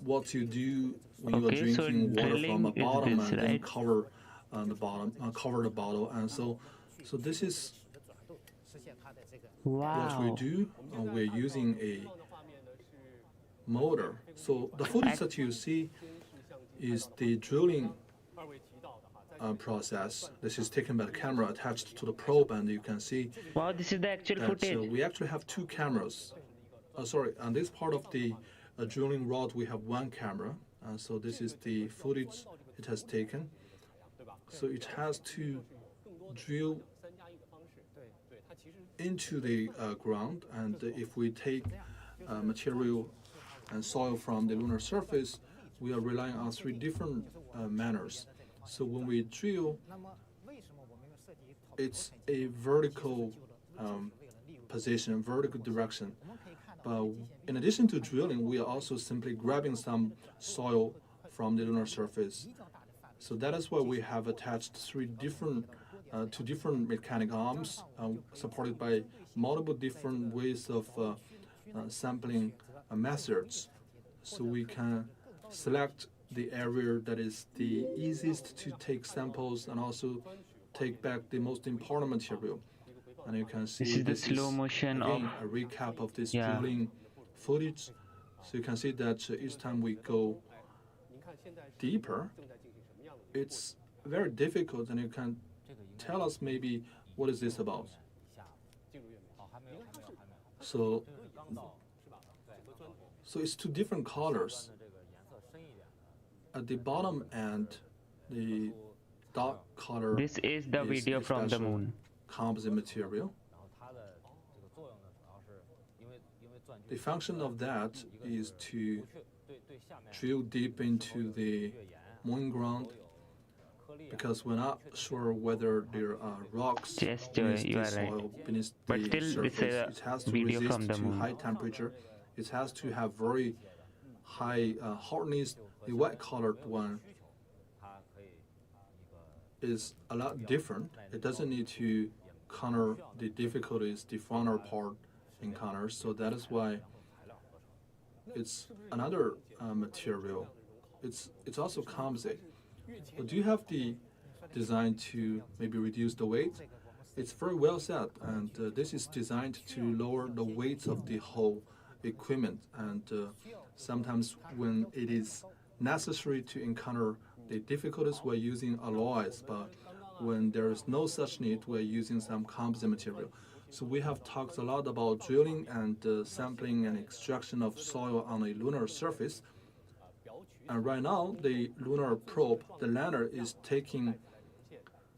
what you do when you are Okay, so drinking water from a drilling is bottom this, and then right? cover the bottom, cover the bottle, and so this is what we Wow. do. We're using a motor. So the footage that you see is the drilling process. This is taken by the camera attached to the probe, and you can see Wow, this is the actual that footage. we actually have two cameras. Sorry, on this part of the drilling rod, we have one camera. So this is the footage it has taken. So it has to drill into the ground, and if we take material and soil from the lunar surface, we are relying on three different manners. So when we drill, it's a vertical position, vertical direction. But in addition to drilling, we are also simply grabbing some soil from the lunar surface. So that is why we have attached two different mechanic arms supported by multiple different ways of sampling methods. So we can select the area that is the easiest to take samples and also take back the most important material. And you can see This is the slow motion again of, a recap of this yeah. drilling footage. So you can see that each time we go deeper, it's very difficult, and you can tell us maybe what is this about. So it's two different colors. At the bottom end, the dark color This is the is video a from the special moon. composite material. The function of that is to drill deep into the moon ground, because we're not sure whether there are rocks Yes, Joy, beneath you the are right. soil, beneath But the still, this surface. is It has a to video from resist the to moon. high temperature. It has to have very high hardness. The white-colored one is a lot different. It doesn't need to counter the difficulties the frontal part encounters. So that is why it's another material. It's also composite. But do you have the design to maybe reduce the weight? It's very well set, and this is designed to lower the weight of the whole equipment. And sometimes when it is necessary to encounter the difficulties, we're using alloys, but when there is no such need, we're using some composite material. So we have talked a lot about drilling and sampling and extraction of soil on a lunar surface. And right now, the lunar probe, the lander, is taking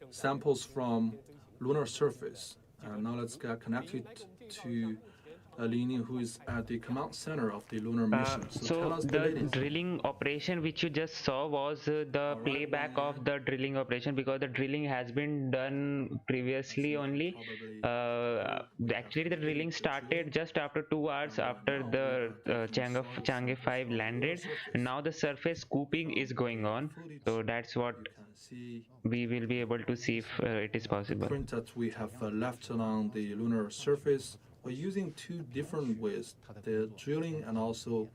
samples from lunar surface. Now let's get connected to Lini, who is at the command center of the lunar mission. So tell So us the the latest. drilling operation which you just saw was the playback of the drilling operation, because the drilling has been done previously only. Actually, the drilling started just after 2 hours after the Chang'e 5 landed, and now the surface scooping is going on. So that's what we will be able to see if it is possible. Print that we have left along the lunar surface. We're using two different ways, the drilling and also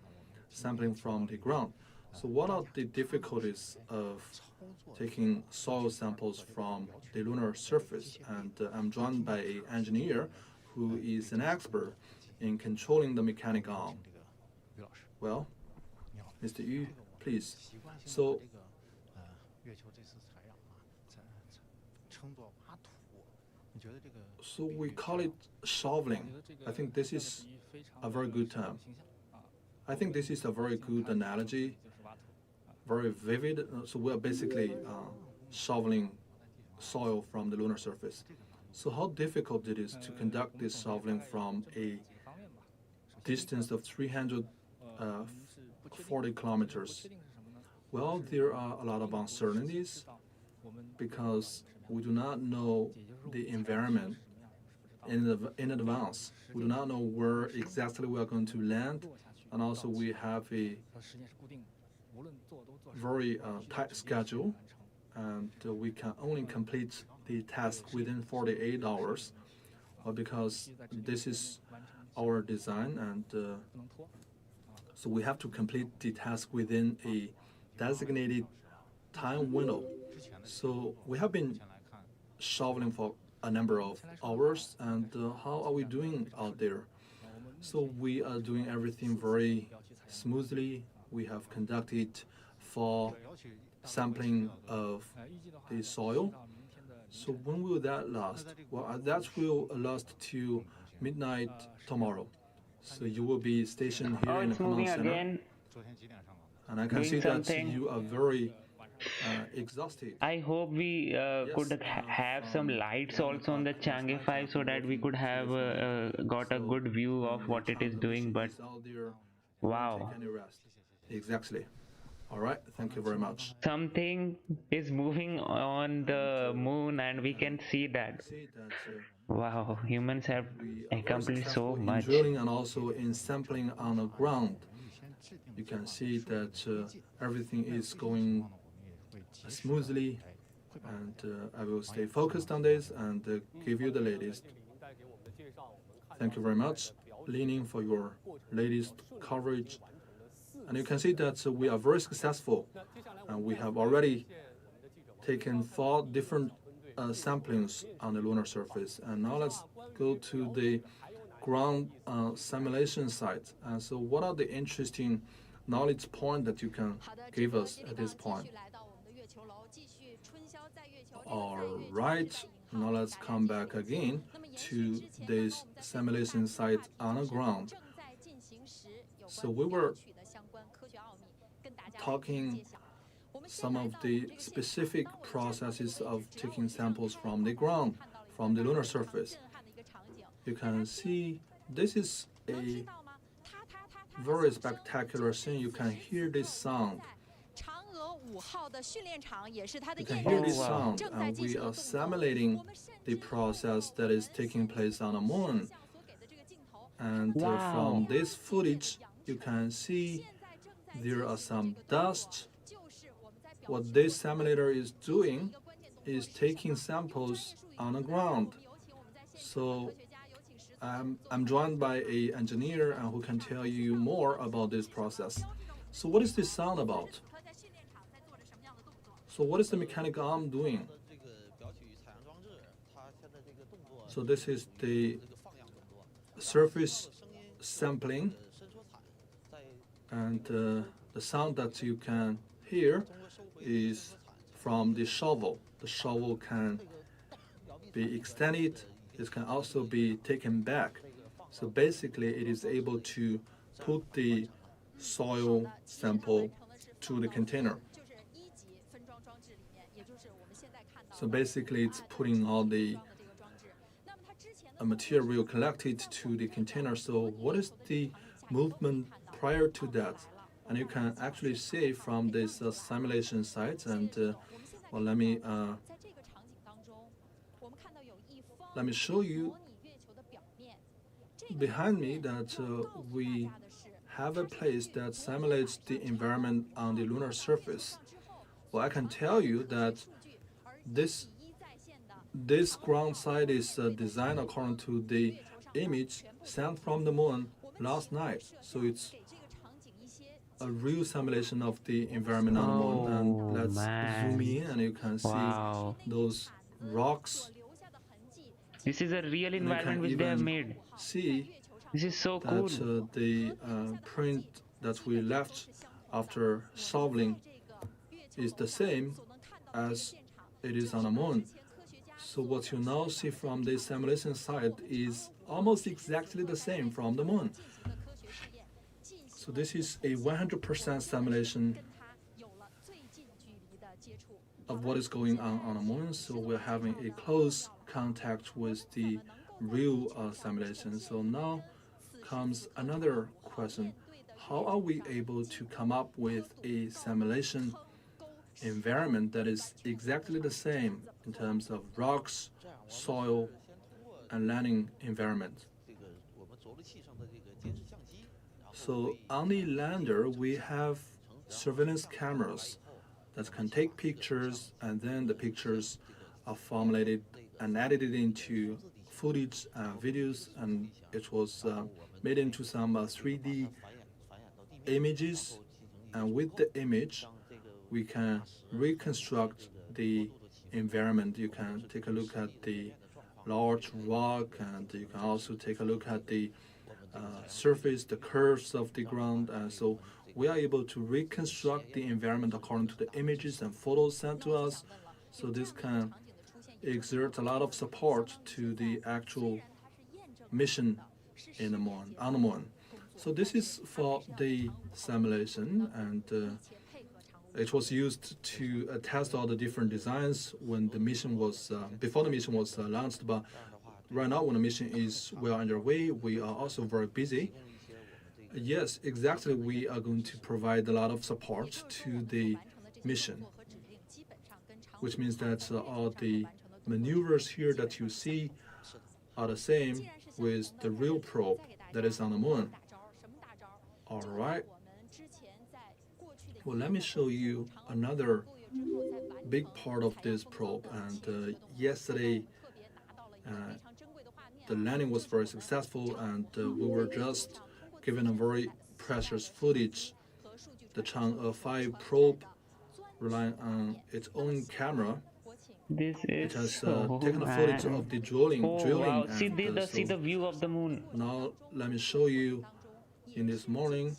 sampling from the ground. So what are the difficulties of taking soil samples from the lunar surface? And I'm joined by an engineer who is an expert in controlling the mechanic arm. Well, Mr. Yu, please. So we call it shoveling. I think this is a very good term. I think this is a very good analogy, very vivid. So we're basically shoveling soil from the lunar surface. So how difficult it is to conduct this shoveling from a distance of 340 kilometers? Well, there are a lot of uncertainties. because we do not know the environment in advance. We do not know where exactly we are going to land, and also we have a very tight schedule, and we can only complete the task within 48 hours because this is our design, and so we have to complete the task within a designated time window. So we have been shoveling for a number of hours, and how are we doing out there? So we are doing everything very smoothly. We have conducted for sampling of the soil. So when will that last? Well, that will last till midnight tomorrow. So you will be stationed here Oh, in the it's moving command center. again. And I can Doing see something. that you are very exhausted. I hope we could have some lights also on the Chang'e 5 so that we could have got a good view of what it is doing. But Out there, wow, take any rest. Exactly. All right. Thank you very much. something is moving on the moon, and we can see that. See that Wow, humans have we are very accomplished successful so in much. drilling and also in sampling on the ground. You can see that everything is going smoothly, and I will stay focused on this and give you the latest. Thank you very much, Leaning, for your latest coverage. And you can see that we are very successful, and we have already taken 4 different samplings on the lunar surface. And now let's go to the ground simulation site. And so what are the interesting knowledge points that you can give us at this point? All right, now let's come back again to this simulation site on the ground. So we were talking some of the specific processes of taking samples from the ground, from the lunar surface. You can see this is a very spectacular scene. You can hear this sound. You can hear this sound, and we are simulating the process that is taking place on the moon. And from this footage, you can see there are some dust. What this simulator is doing is taking samples on the ground. So I'm joined by an engineer who can tell you more about this process. So what is this sound about? So what is the mechanical arm doing? So this is the surface sampling, and the sound that you can hear is from the shovel. The shovel can be extended. It can also be taken back. So basically, it is able to put the soil sample to the container. So basically, it's putting all the material collected to the container. So what is the movement prior to that? And you can actually see from this simulation site. And well, let me show you behind me that we have a place that simulates the environment on the lunar surface. Well, I can tell you that this ground site is designed according to the image sent from the moon last night. So it's a real simulation of the environment on the moon. And let's zoom in, and you can see those rocks. This is a real environment which they have made. See this is so that cool. The print that we left after shoveling is the same as it is on the moon. So what you now see from this simulation site is almost exactly the same from the moon. So this is a 100% simulation of what is going on the moon. So we're having a close contact with the real simulation. So now comes another question. How are we able to come up with a simulation environment that is exactly the same in terms of rocks, soil, and landing environment. So on the lander, we have surveillance cameras that can take pictures, and then the pictures are formulated and edited into footage, videos, and it was made into some 3D images. And with the image, we can reconstruct the environment. You can take a look at the large rock, and you can also take a look at the surface, the curves of the ground. And so we are able to reconstruct the environment according to the images and photos sent to us. So this can exert a lot of support to the actual mission in the moon, on the moon. So this is for the simulation, and it was used to test all the different designs when the mission was before the mission was launched. But right now, when the mission is well underway, we are also very busy. Yes, exactly. We are going to provide a lot of support to the mission, which means that all the maneuvers here that you see are the same with the real probe that is on the moon. All right. Well, let me show you another big part of this probe. And yesterday, the landing was very successful, and we were just given a very precious footage. The Chang'e 5 probe, relying on its own camera, This it is has so taken a footage man. of the drilling. Oh wow! See And see the view of the moon. now let me show you in this morning.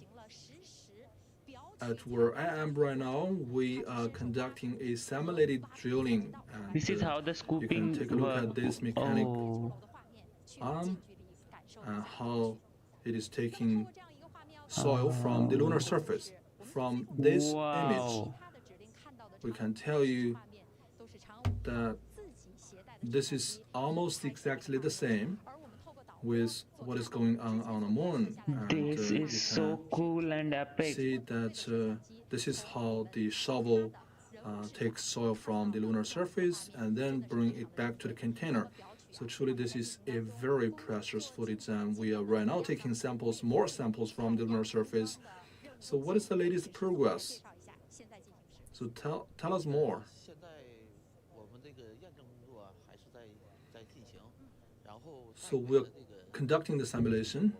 At where I am right now, we are conducting a simulated drilling. And, This is how the you scooping can take a look work. at this mechanic Oh, arm and how it is taking soil from the lunar surface. From this image, wow! we can tell you that this is almost exactly the same with what is going on the moon. And This you is so cool and can epic. see that this is how the shovel takes soil from the lunar surface and then bring it back to the container. So truly, this is a very precious footage, and we are right now taking samples, more samples from the lunar surface. So what is the latest progress? So tell us more. So we're conducting the simulation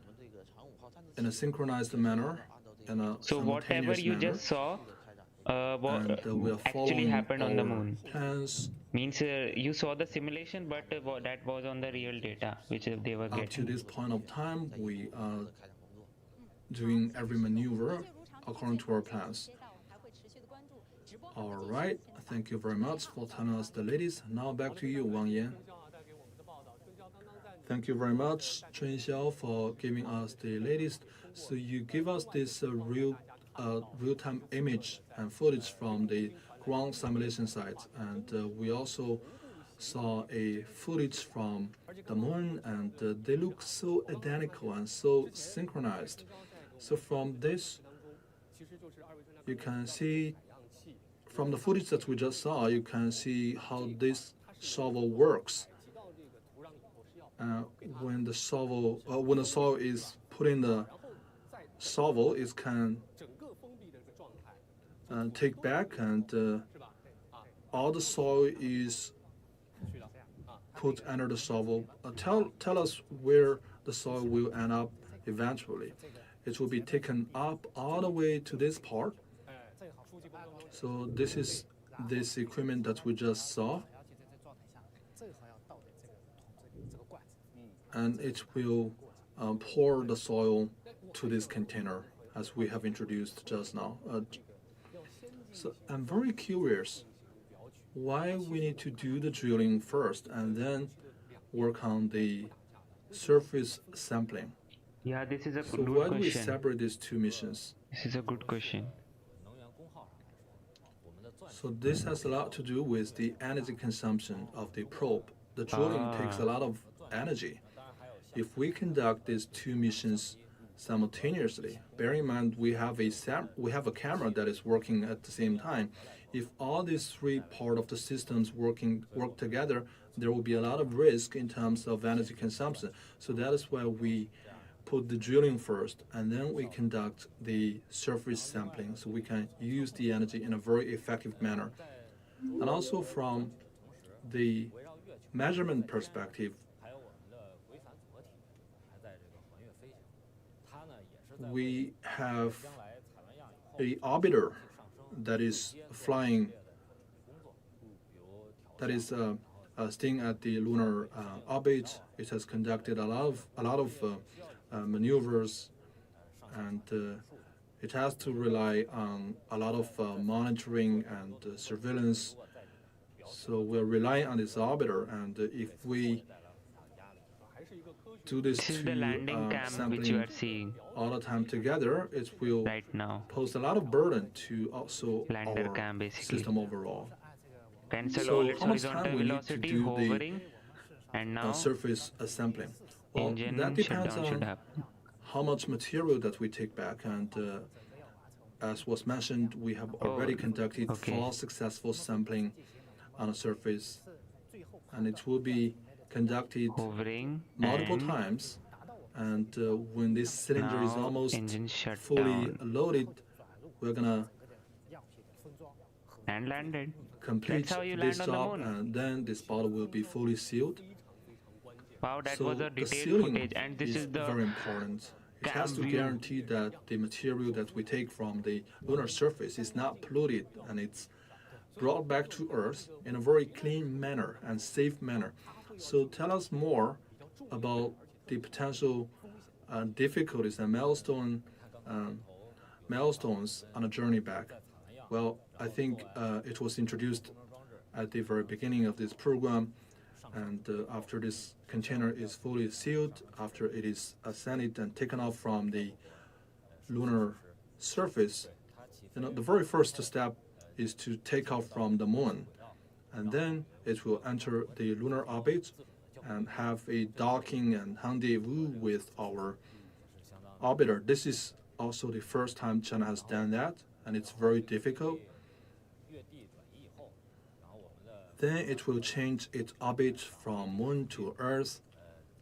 in a synchronized manner, in a So whatever simultaneous you manner, just saw, and we are actually following happened on the our moon. plans Means you saw the simulation, but that was on the real data which they were up to getting. this point of time. We are doing every maneuver according to our plans. All right, thank you very much for telling us the latest. Now back to you, Wang Yan. Thank you very much, Chen Xiao, for giving us the latest. So you give us this real-time image and footage from the ground simulation site, and we also saw a footage from the moon, and they look so identical and so synchronized. So from this, you can see, from the footage that we just saw, you can see how this shovel works. When the soil is put in the shovel, it can take back, and all the soil is put under the shovel. Tell us where the soil will end up eventually. It will be taken up all the way to this part. So this is this equipment that we just saw, and it will pour the soil to this container as we have introduced just now. So I'm very curious why we need to do the drilling first and then work on the surface sampling. Yeah, this is a So good why do we question. separate these two missions? This is a good question. So this has a lot to do with the energy consumption of the probe. The drilling takes a lot of energy. If we conduct these two missions simultaneously. Bear in mind, we have a camera that is working at the same time. If all these three parts of the systems work together, there will be a lot of risk in terms of energy consumption. So that is why we put the drilling first, and then we conduct the surface sampling, so we can use the energy in a very effective manner. And also from the measurement perspective, we have a orbiter that is flying, that is staying at the lunar orbit. It has conducted a lot of maneuvers, and it has to rely on a lot of monitoring and surveillance. So we're relying on this orbiter, and if we do this This is the landing cam which you are seeing all the time together, it will right now. pose a lot of burden to also Lander our cam basically. system overall. Cancel So all its how much time horizontal we need to velocity, do hovering, and now surface sampling? Well, engine that depends shutdown should on happen. how much material that we take back, and as was mentioned, we have already conducted okay. 4 successful sampling on a surface, and it will be conducted Hovering multiple and times. And when this cylinder is now almost engine shut fully down loaded, we're gonna and landed. complete That's how you this land on the job, moon. and then this bottle will be fully sealed. Wow, that So was a the detailed sealing footage, and this is the very important. It has to view. guarantee that the material that we take from the lunar surface is not polluted, and it's brought back to Earth in a very clean manner and safe manner. So tell us more about the potential difficulties and milestones on a journey back. Well, I think it was introduced at the very beginning of this program, and after this container is fully sealed, after it is ascended and taken off from the lunar surface, the very first step is to take off from the moon, and then it will enter the lunar orbit and have a docking and rendezvous with our orbiter. This is also the first time China has done that, and it's very difficult. Then it will change its orbit from moon to Earth.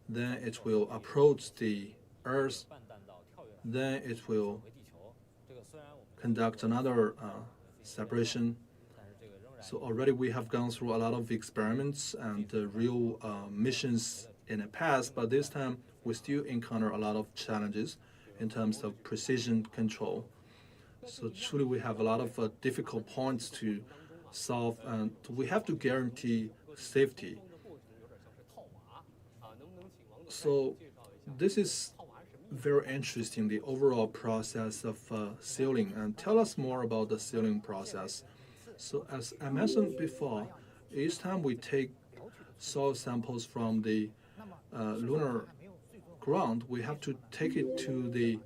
Then it will approach the Earth. Then it will conduct another separation. So already we have gone through a lot of experiments and real missions in the past, but this time we still encounter a lot of challenges in terms of precision control. So truly we have a lot of difficult points to solve, and we have to guarantee safety. So this is very interesting, the overall process of sealing. And tell us more about the sealing process. So as I mentioned before, each time we take soil samples from the lunar ground, we have to take it to the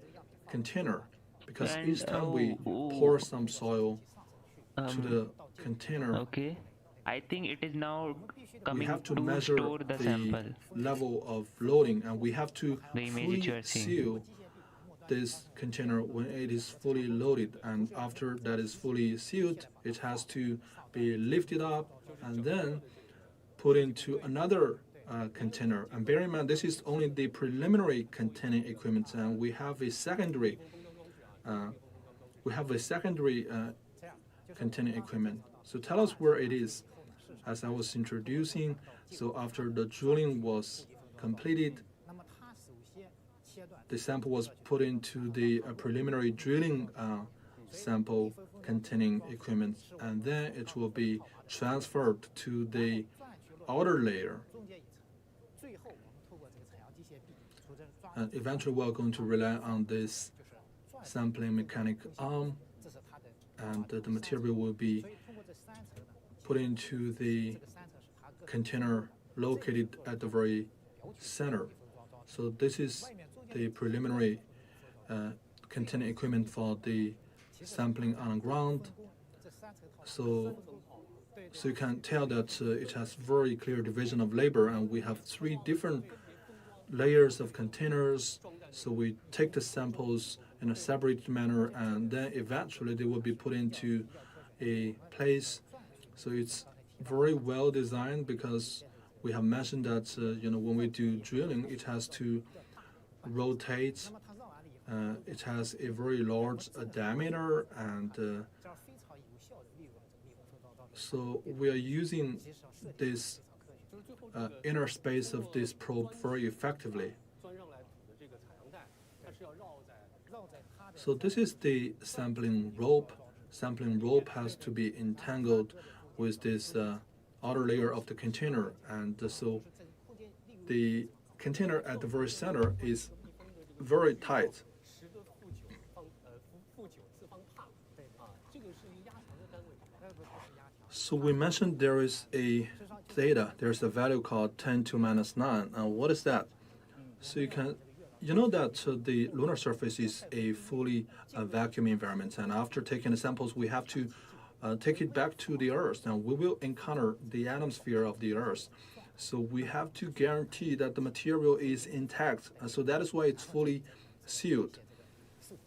container, because And, each time we pour some soil to the container, Okay, I think it is now we coming have to to measure store the sample. level of loading, and we have to The image which you fully are seeing. seal this container when it is fully loaded. And after that is fully sealed, it has to be lifted up and then put into another container. And bear in mind, this is only the preliminary containing equipment, and we have a secondary containing equipment. So tell us where it is. As I was introducing, so after the drilling was completed, the sample was put into the preliminary drilling sample containing equipment, and then it will be transferred to the outer layer. And eventually we're going to rely on this sampling mechanic arm, and the material will be put into the container located at the very center. So this is the preliminary containing equipment for the sampling on the ground. So you can tell that it has very clear division of labor, and we have 3 different layers of containers So we take the samples in a separated manner, and then eventually they will be put into a place. So it's very well designed because we have mentioned that when we do drilling, it has to rotate. It has a very large diameter, and so we are using this inner space of this probe very effectively. So this is the sampling rope. Sampling rope has to be entangled with this outer layer of the container, and so the container at the very center is very tight. So we mentioned there is a theta, there's a value called 10 to minus 9. And what is that? So you know that the lunar surface is a fully vacuum environment, and after taking the samples, we have to take it back to the Earth, and we will encounter the atmosphere of the Earth. So we have to guarantee that the material is intact, so that is why it's fully sealed.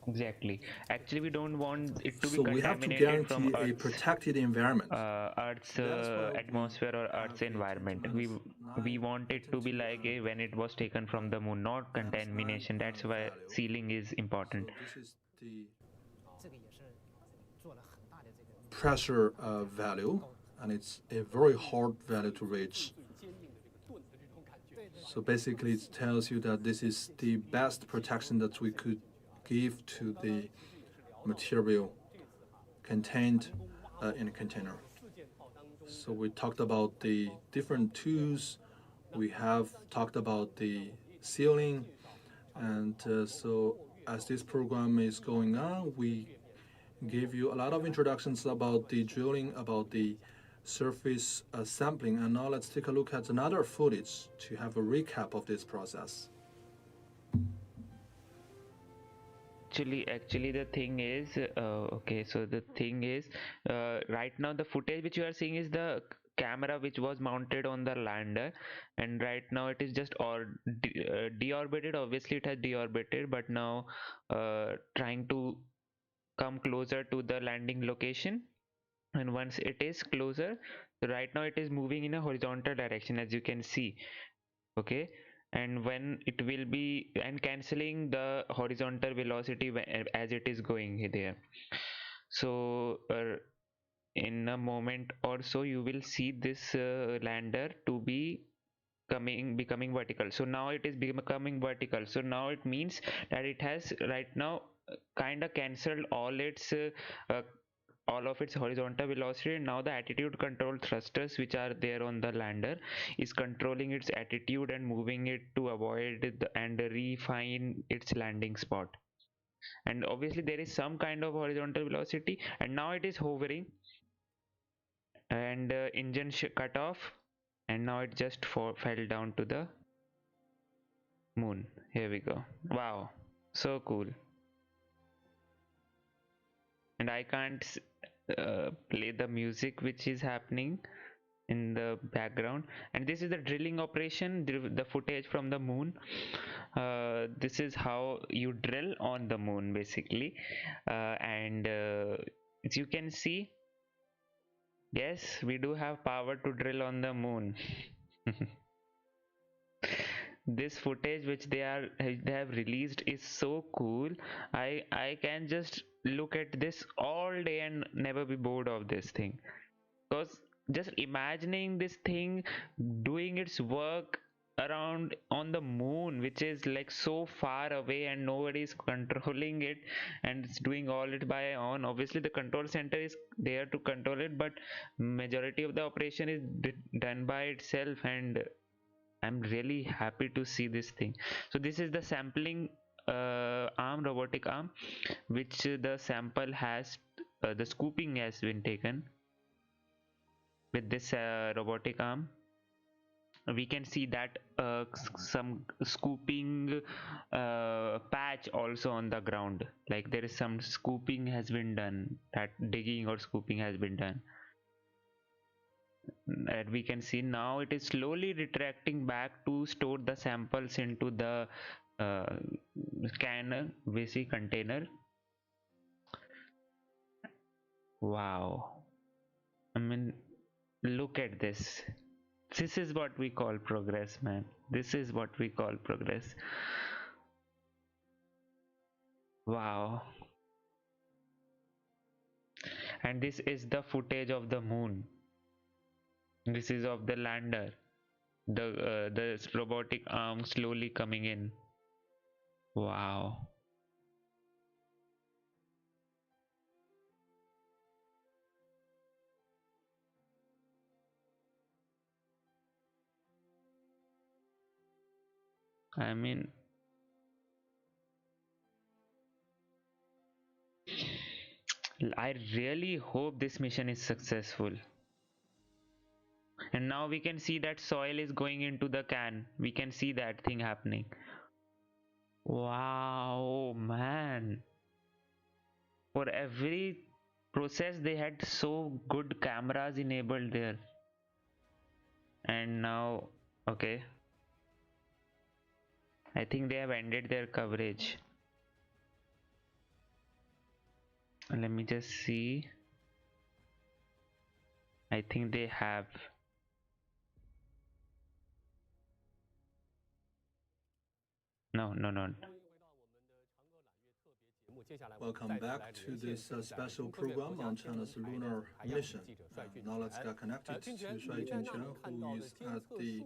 Exactly. Actually, we don't want it to be So we have to contaminated from guarantee a protected environment. Earth's atmosphere or Earth's environment. We want it to be like when it was taken from the moon, not contamination. That's why sealing is important. So this is the pressure value, and it's a very hard value to reach. So basically, it tells you that this is the best protection that we could give to the material contained in a container. So we talked about the different tools. We have talked about the sealing, and so as this program is going on, we gave you a lot of introductions about the drilling, about the surface sampling, and now let's take a look at another footage to have a recap of this process. Actually the thing is okay, so the thing is right now the footage which you are seeing is the camera which was mounted on the lander, and right now it is just deorbited. Obviously it has deorbited, but now trying to come closer to the landing location. And once it is closer, right now it is moving in a horizontal direction, as you can see. Okay, and when it will be and cancelling the horizontal velocity as it is going there. So in a moment or so you will see this lander to be becoming vertical. So now it is becoming vertical, so now it means that it has right now kind of cancelled all of its horizontal velocity. Now the attitude control thrusters which are there on the lander is controlling its attitude and moving it to avoid and refine its landing spot. And obviously there is some kind of horizontal velocity, and now it is hovering, and engine cut off, and now it just fell down to the moon. Here we go. Wow, so cool. And I can't play the music which is happening in the background. And this is the drilling operation, the footage from the moon. This is how you drill on the moon basically, and as you can see, yes, we do have power to drill on the moon. This footage which they have released is so cool. I can just look at this all day and never be bored of this thing, because just imagining this thing doing its work around on the moon, which is like so far away and nobody is controlling it, and it's doing all it by own. Obviously the control center is there to control it, but majority of the operation is done by itself, and I'm really happy to see this thing. So this is the sampling arm, robotic arm, which the sample has the scooping has been taken with this robotic arm. We can see that some scooping patch also on the ground, like there is some scooping has been done, that digging or scooping has been done. And we can see now it is slowly retracting back to store the samples into the scanner, basic container. Wow, I mean, look at this. This is what we call progress, man. This is what we call progress. Wow. And this is the footage of the moon. This is of the lander, the robotic arm slowly coming in. Wow. I mean, I really hope this mission is successful. And now we can see that soil is going into the can. We can see that thing happening. Wow, man. For every process they had so good cameras enabled there. And now, okay, I think they have ended their coverage. Let me just see. I think they have. No. Welcome back to this special program on China's lunar mission. Now let's get connected to Shuai Jinquan, who is at the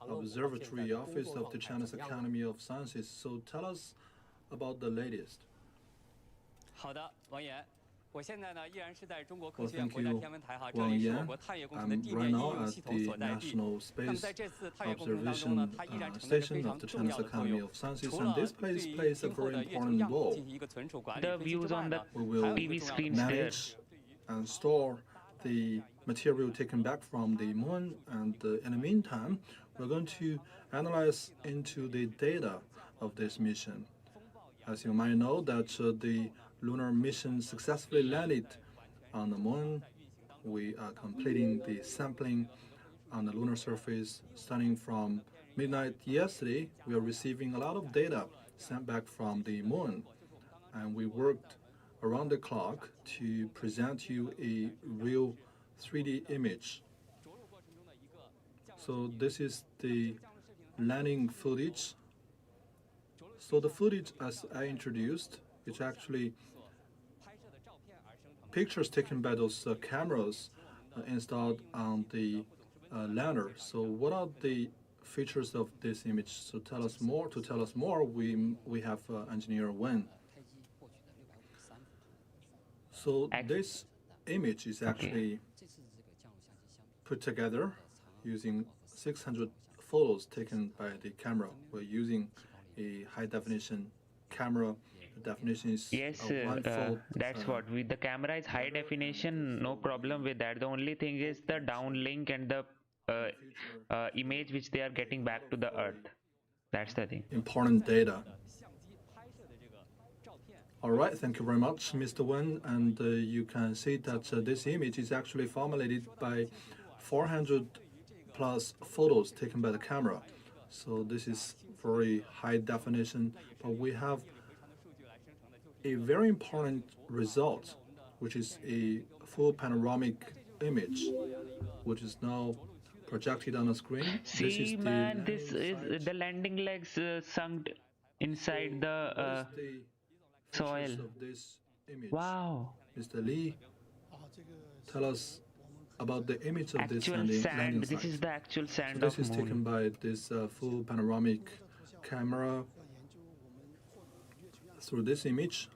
Observatory Office of the Chinese Academy of Sciences. So tell us about the latest. 好的，王岩。我现在呢依然是在中国科 Well, 学院 thank 国家 you, 天文台哈，这 Wang 里是我 Yan. 国探月工程的 I'm 地面 right 应 now 用 at 系统 the 所在地。 National 那么 Space 在这次探月工程当中 Observation 呢，它依然承担着 Station 非 of 常 the 重要 Chinese 的作 Academy 用。 of Sciences, 除 and 了 this 对 place 于 plays a 今后 very 的月球 important 样 role. 进行一个存储管理 The 分析 views 之外 on 呢， the ，We will 还有一个 TV 重要的 screens there. manage and store the material taken back from the moon, and in the meantime, we're going to analyze into the data of this mission. As you might know, that the lunar mission successfully landed on the moon. We are completing the sampling on the lunar surface starting from midnight yesterday. We are receiving a lot of data sent back from the moon, and we worked around the clock to present you a real 3D image. So this is the landing footage. So the footage, as I introduced, it's actually pictures taken by those cameras installed on the lander. So what are the features of this image? So tell us more. To tell us more, we have engineer Wen. So this image is actually put together using 600 photos taken by the camera. We're using a high definition camera. The definition is Yes, one-fold. that's what. With the camera is high definition, no problem with that. The only thing is the downlink and the image which they are getting back to the earth. That's the thing. Important data. All right, thank you very much, Mr. Wen. And you can see that this image is actually formulated by 400 plus photos taken by the camera. So this is very high definition, but we have a very important result, which is a full panoramic image, which is now projected on the screen. See, man, this is the landing legs sunk inside the soil. Of this image. Wow. Mr. Lee, tell us about the image of this Actual landing sand. site. This is the actual sand So this of is moon. taken by this full panoramic camera. Through this image,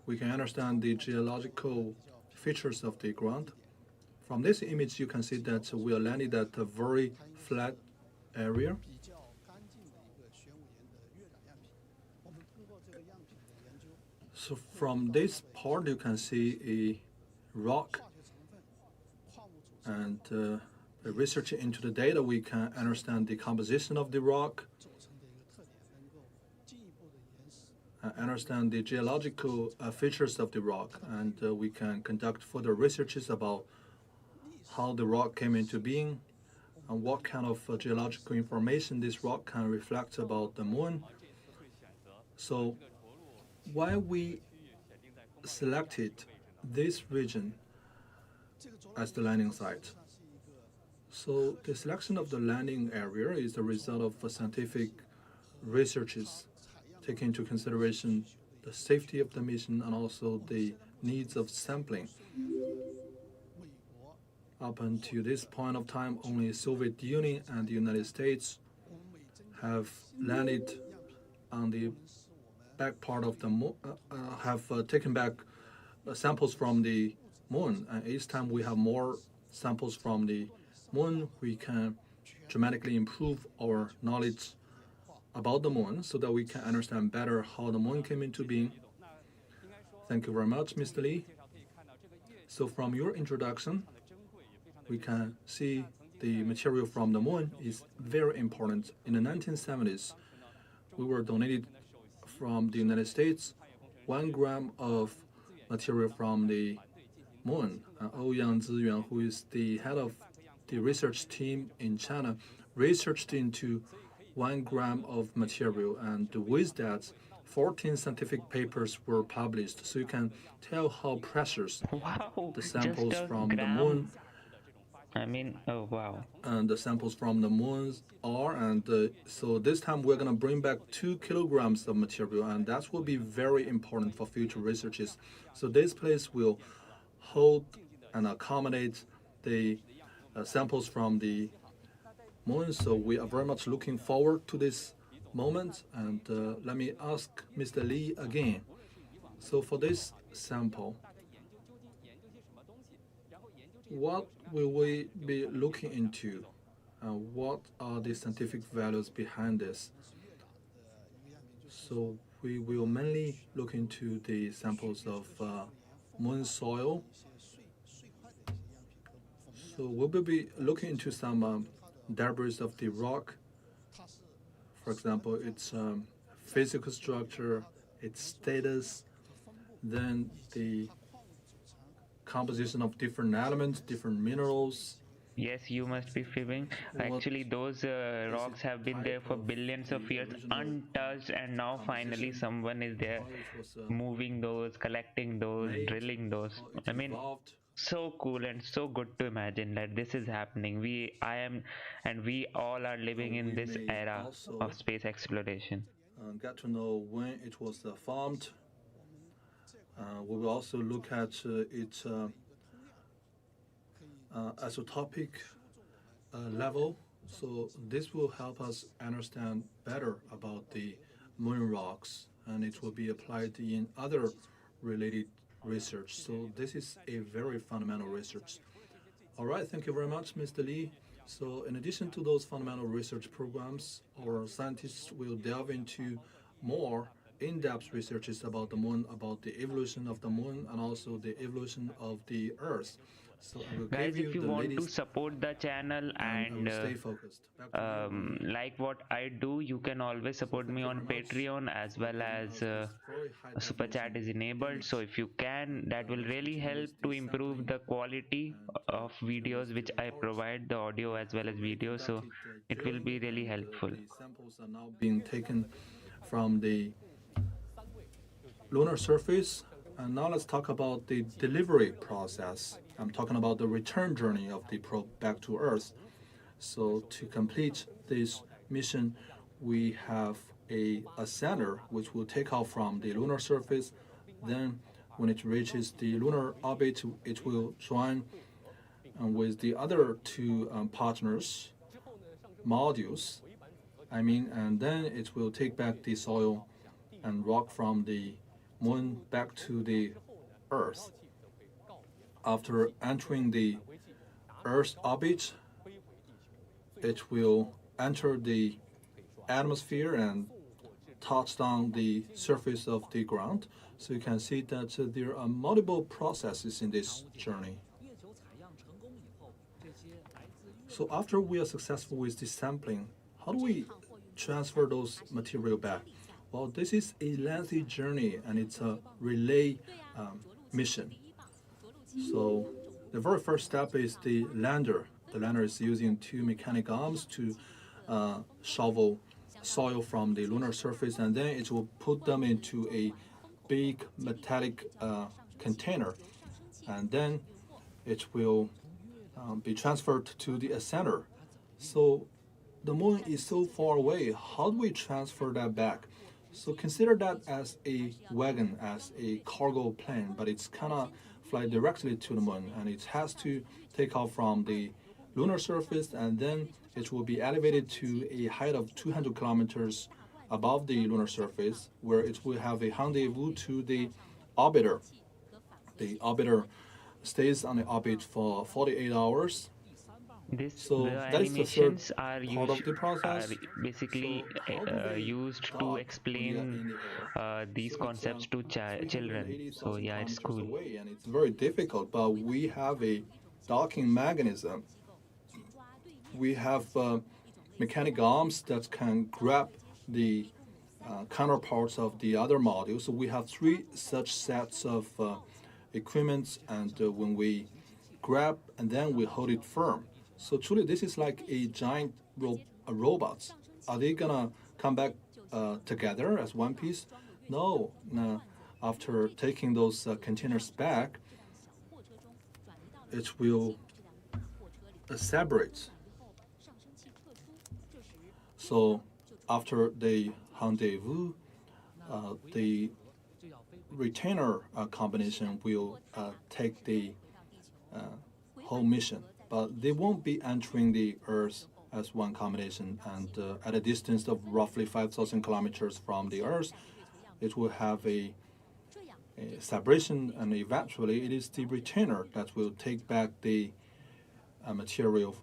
we can understand the geological features of the ground. From this image, you can see that we are landing at a very flat area. So from this part, you can see a rock, and research into the data, we can understand the composition of the rock, understand the geological features of the rock, and we can conduct further researches about how the rock came into being, and what kind of geological information this rock can reflect about the moon. So why we selected this region as the landing site? So the selection of the landing area is the result of scientific researches taking into consideration the safety of the mission and also the needs of sampling. Up until this point of time, only Soviet Union and the United States have landed on the back part of the moon, have taken back samples from the moon. And each time we have more samples from the moon, we can dramatically improve our knowledge about the moon so that we can understand better how the moon came into being. Thank you very much, Mr. Lee. So from your introduction, we can see the material from the moon is very important. In the 1970s, we were donated from the United States 1 gram of material from the moon. Ouyang Ziyuan, who is the head of the research team in China, researched into 1 gram of material, and with that, 14 scientific papers were published. So you can tell how precious Wow, the samples just a from the gram. moon I mean, oh wow. and the samples from the moon are. And so this time we're going to bring back 2 kilograms of material, and that will be very important for future researches. So this place will hold and accommodate the samples from the moon. So we are very much looking forward to this moment. And let me ask Mr. Lee again. So for this sample, what will we be looking into? What are the scientific values behind this? So we will mainly look into the samples of moon soil. So we will be looking into some debris of the rock. For example, its physical structure, its status, then the composition of different elements, different minerals. Yes, you must be fibbing. Actually, those rocks have been there for billions of years, untouched, and now finally someone is there moving those, collecting those, drilling those. I mean, so cool and so good to imagine that this is happening. We all are living in this era of space exploration. Get to know when it was formed. We will also look at its isotopic level. So this will help us understand better about the moon rocks, and it will be applied in other related research. So this is a very fundamental research. All right, thank you very much, Mr. Lee. So in addition to those fundamental research programs, our scientists will delve into more in-depth researches about the moon, about the evolution of the moon, and also the evolution of the Earth. So I will Guys, give you if you the want to latest, support the channel and I and will stay focused. Back to you. like what I do, you can always support me on Patreon, as well as super chat is enabled. So if you can, that will really help to improve the quality of videos which I provide, the audio as well as video. So it will be really helpful. The samples are now being taken from the lunar surface. And now let's talk about the delivery process. I'm talking about the return journey of the probe back to Earth. So to complete this mission, we have a ascender which will take off from the lunar surface. Then when it reaches the lunar orbit, it will join with the other 2 partners, modules, and then it will take back the soil and rock from the moon back to the Earth. After entering the Earth's orbit, it will enter the atmosphere and touch down the surface of the ground. So you can see that there are multiple processes in this journey. So after we are successful with the sampling, how do we transfer those material back? Well, this is a lengthy journey, and it's a relay mission. So the very first step is the lander the lander is using two mechanic arms to shovel soil from the lunar surface, and then it will put them into a big metallic container, and then it will be transferred to the ascender. So the moon is so far away. How do we transfer that back? So consider that as a wagon, as a cargo plane, but it's cannot fly directly to the moon, and it has to take off from the lunar surface, and then it will be elevated to a height of 200 kilometers above the lunar surface, where it will have a rendezvous to the orbiter. The orbiter stays on the orbit for 48 hours. So The that is the third animations are part of the process. basically So how do they used to dock when they are explain in the air? these So concepts to children. 380,000 So yeah, it's kilometers cool. away, and it's very difficult. But we have a docking mechanism. We have mechanic arms that can grab the counterparts of the other modules. So we have three such sets of equipment, and when we grab and then we hold it firm. So truly, this is like a giant robots. Are they gonna come back together as one piece? No. No. After taking those containers back, it will separate. So after the rendezvous, the retainer combination will take the whole mission, but they won't be entering the Earth as one combination, and at a distance of roughly 5,000 kilometers from the Earth, it will have a separation, and eventually it is the retainer that will take back the material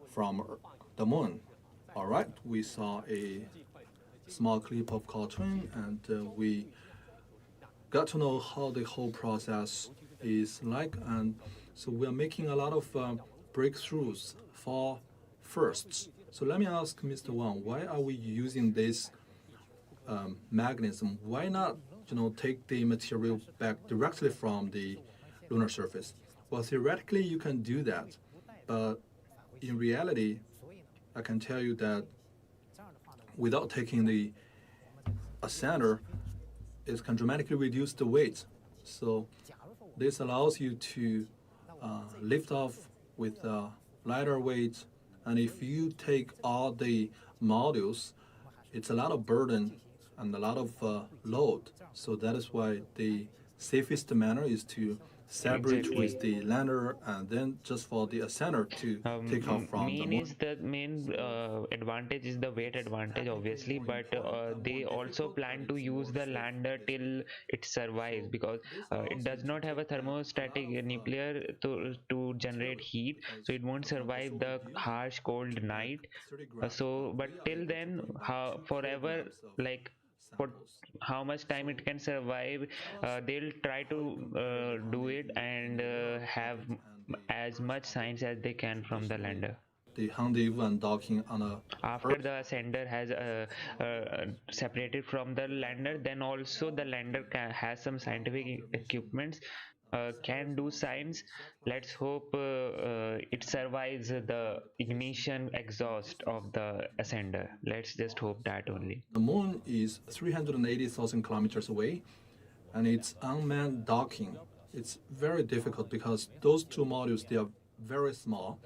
from the moon. All right, we saw a small clip of cartoon, and we got to know how the whole process is like, and so we are making a lot of breakthroughs for firsts. So let me ask Mr. Wang, why are we using this mechanism? Why not, take the material back directly from the lunar surface? Well, theoretically, you can do that, but in reality, I can tell you that without taking the ascender, it can dramatically reduce the weight. So this allows you to lift off with lighter weight, and if you take all the modules, it's a lot of burden and a lot of load. So that is why the safest manner is to separate with the lander, and then just for the ascender to take off from the moon. The main advantage is the weight advantage, obviously, but they also plan to use the lander till it survives, because it does not have a thermostatic nuclear to generate heat, so it won't survive the harsh cold night. But till then, forever, like for how much time it can survive, they'll try to do it and have as much science as they can from the lander. The rendezvous and docking on a after the sender has separated from the lander, then also the lander has some scientific equipments, can do science. Let's hope it survives the ignition exhaust of the ascender. Let's just hope that only. The moon is 380,000 kilometers away, and it's unmanned docking. It's very difficult because those two modules, they are very small,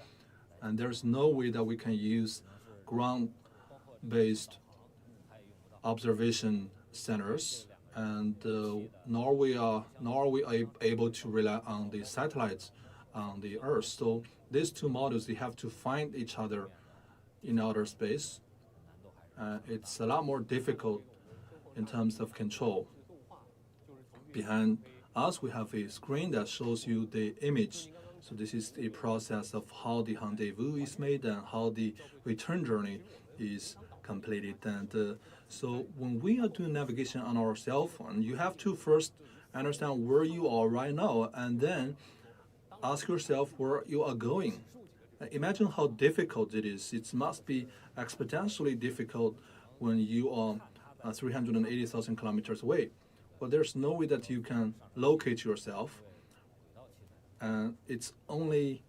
and there's no way that we can use ground-based observation centers, and nor we are able to rely on the satellites on the Earth. So these two modules, they have to find each other in outer space. It's a lot more difficult in terms of control. Behind us, we have a screen that shows you the image. So this is the process of how the rendezvous is made and how the return journey is completed. And so when we are doing navigation on our cell phone, you have to first understand where you are right now, and then ask yourself where you are going. Imagine how difficult it is. It must be exponentially difficult when you are 380,000 kilometers away. But there's no way that you can locate yourself. And it's only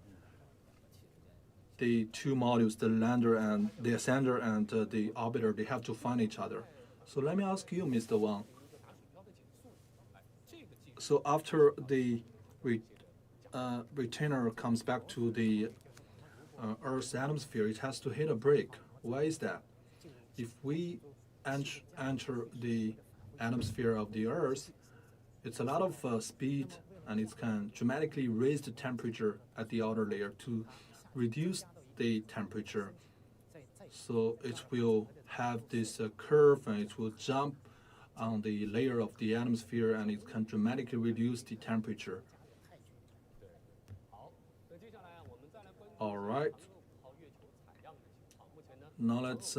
the two modules, the lander and the ascender and the orbiter, they have to find each other. So let me ask you, Mr. Wang. So after the retainer comes back to the Earth's atmosphere, it has to hit a brake. Why is that? If we enter the atmosphere of the Earth, it's a lot of speed, and it can dramatically raise the temperature at the outer layer to reduce the temperature. So it will have this curve, and it will jump on the layer of the atmosphere, and it can dramatically reduce the temperature. All right. Now let's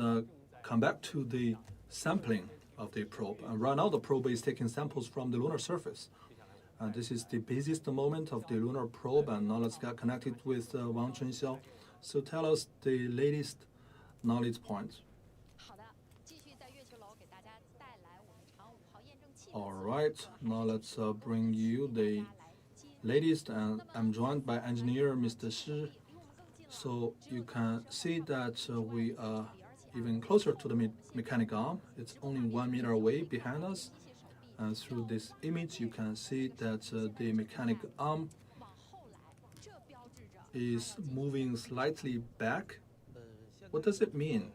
come back to the sampling of the probe. And right now the probe is taking samples from the lunar surface. And this is the busiest moment of the lunar probe. And now let's get connected with Wang Chunxiao. So tell us the latest knowledge points. All right, now let's bring you the latest, and I'm joined by engineer Mr. Shi. So you can see that we are even closer to the mechanic arm. It's only 1 meter away behind us. And through this image, you can see that the mechanic arm is moving slightly back. What does it mean?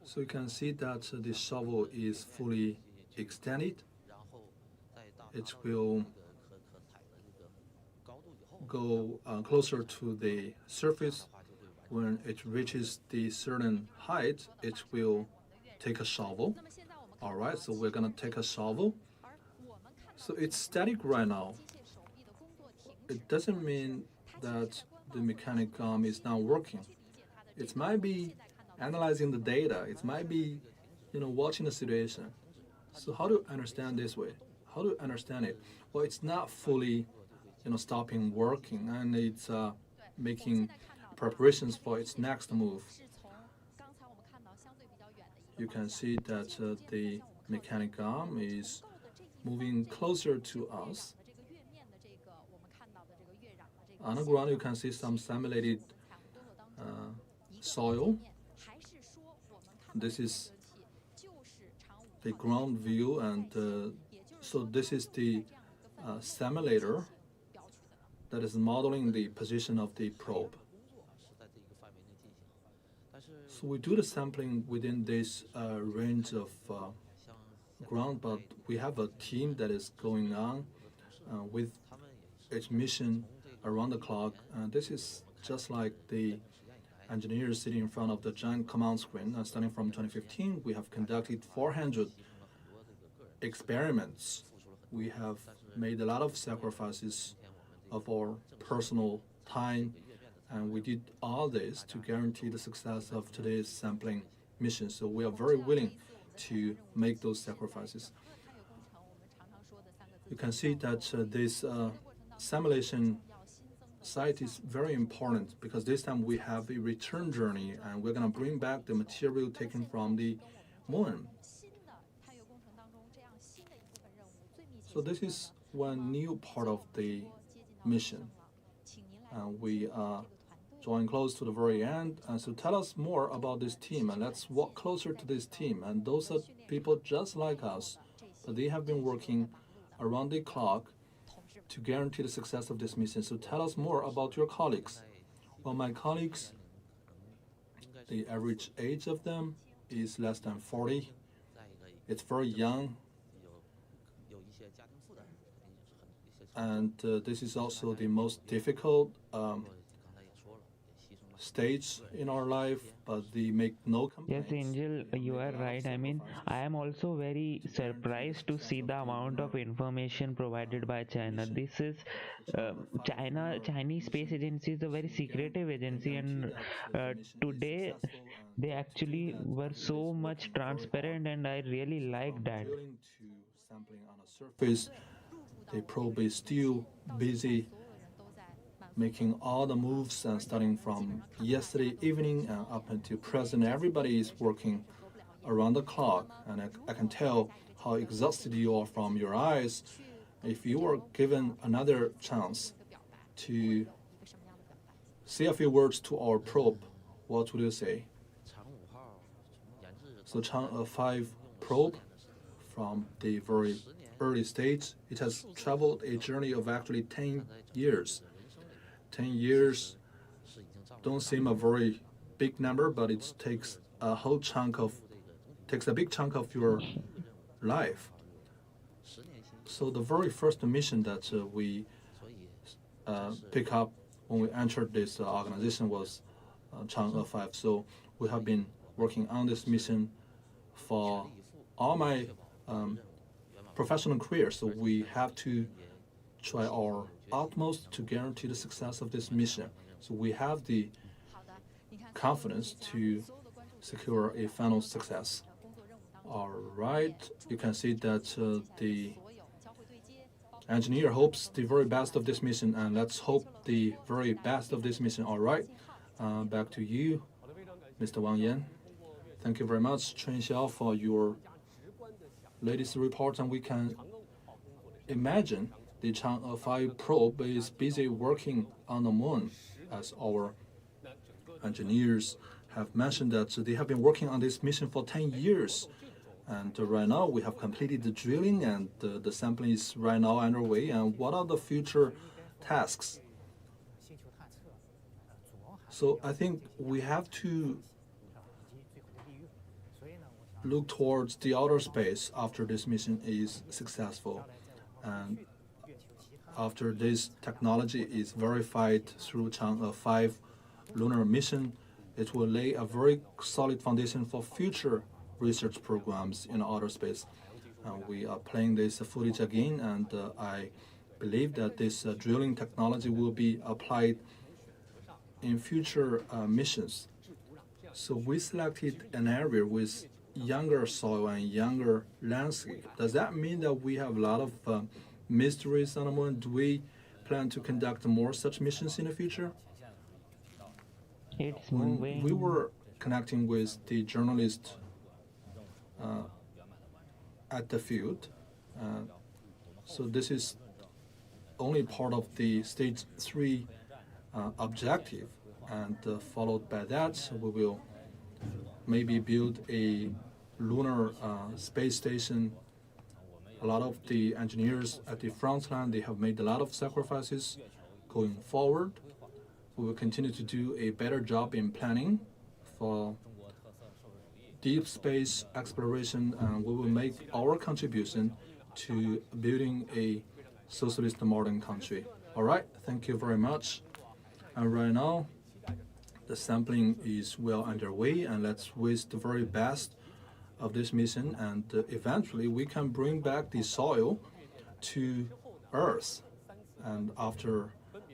So you can see that the shovel is fully extended. It will go closer to the surface. When it reaches the certain height, it will take a shovel. All right, so we're gonna take a shovel. So it's static right now. It doesn't mean that the mechanic arm is not working. It might be analyzing the data. It might be, watching the situation. So how do you understand this way? How do you understand it? Well, it's not fully, stopping working, and it's making preparations for its next move. You can see that the mechanic arm is moving closer to us. On the ground, you can see some simulated soil. This is the ground view, and so this is the simulator that is modeling the position of the probe. So we do the sampling within this range of ground, but we have a team that is going on with its mission around the clock. This is just like the engineers sitting in front of the giant command screen. Starting from 2015, we have conducted 400 experiments. We have made a lot of sacrifices of our personal time, and we did all this to guarantee the success of today's sampling mission. So we are very willing to make those sacrifices. You can see that this simulation site is very important, because this time we have a return journey, and we're going to bring back the material taken from the moon. So this is one new part of the mission. We are drawing close to the very end. So tell us more about this team, and let's walk closer to this team. And those are people just like us, but they have been working around the clock to guarantee the success of this mission. So tell us more about your colleagues. Well, my colleagues, the average age of them is less than 40. It's very young. And this is also the most difficult stage in our life, but they make no complaints. Yes, Angel, you are right. I mean, I am also very surprised to see the amount of information provided by China. This is Chinese Space Agency is a very secretive agency, and today they actually were so much transparent, and I really like that. Sampling on a surface, the probe is still busy making all the moves, and starting from yesterday evening and up until present, everybody is working around the clock, and I can tell how exhausted you are from your eyes. If you were given another chance to say a few words to our probe, what would you say? So Chang'e 5 probe, from the very early stage, it has traveled a journey of actually 10 years. 10 years don't seem a very big number, but it takes a big chunk of your life. So the very first mission that we pick up when we entered this organization was Chang'e 5. So we have been working on this mission for all my professional career. So we have to try our utmost to guarantee the success of this mission. So we have the confidence to secure a final success. All right, you can see that the engineer hopes the very best of this mission, and let's hope the very best of this mission. All right, back to you, Mr. Wang Yan. Thank you very much, Chen Xiao, for your latest report, and we can imagine the Chang'e 5 probe is busy working on the moon, as our engineers have mentioned that they have been working on this mission for 10 years. And right now we have completed the drilling, and the sampling is right now underway. And what are the future tasks? So I think we have to look towards the outer space after this mission is successful. And after this technology is verified through Chang'e 5 lunar mission, it will lay a very solid foundation for future research programs in outer space. We are playing this footage again, and I believe that this drilling technology will be applied in future missions. So we selected an area with younger soil and younger landscape. Does that mean that we have a lot of mysteries on the moon? Do we plan to conduct more such missions in the future? It's When moving. we were connecting with the journalist at the field, so this is only part of the stage 3 objective, and followed by that we will maybe build a lunar space station. A lot of the engineers at the front line, they have made a lot of sacrifices. Going forward, we will continue to do a better job in planning for deep space exploration, and we will make our contribution to building a socialist modern country. All right, thank you very much. And right now, the sampling is well underway, and let's wish the very best of this mission, and eventually we can bring back the soil to Earth. And after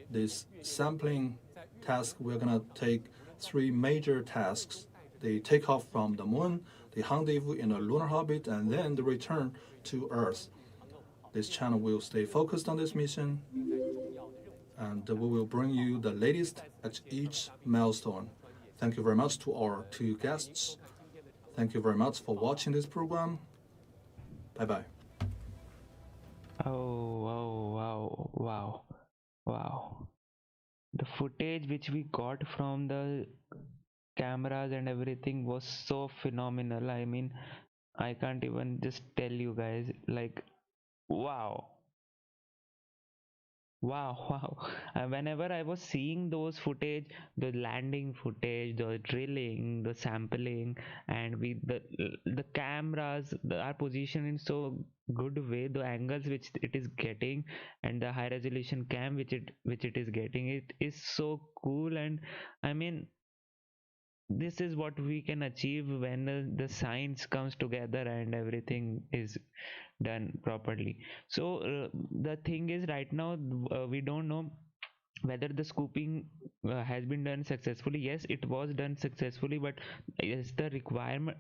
this sampling task, we're gonna take 3 major tasks: the takeoff from the moon, the rendezvous in a lunar orbit, and then the return to Earth. This channel will stay focused on this mission, and we will bring you the latest at each milestone. Thank you very much to our 2 guests. Thank you very much for watching this program. Bye-bye. Wow. The footage which we got from the cameras and everything was so phenomenal. I mean, I can't even just tell you guys, like, wow. Whenever I was seeing those footage, the landing footage, the drilling, the sampling, and with the cameras, our position in so good way, the angles which it is getting, and the high resolution cam which it is getting, it is so cool. And I mean, this is what we can achieve when the science comes together and everything is done properly. So the thing is, right now we don't know whether the scooping has been done successfully. Yes, it was done successfully, but is the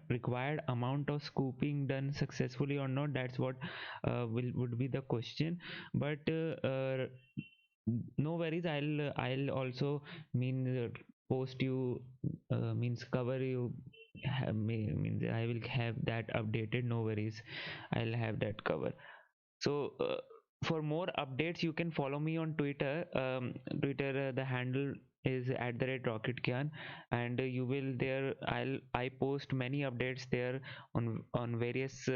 required amount of scooping done successfully or not? That's what would be the question. But no worries, I'll also post you, means cover you, means I will have that updated. No worries, I'll have that cover. So for more updates, you can follow me on Twitter. The handle is @rocketgyan, and you will there I post many updates there on various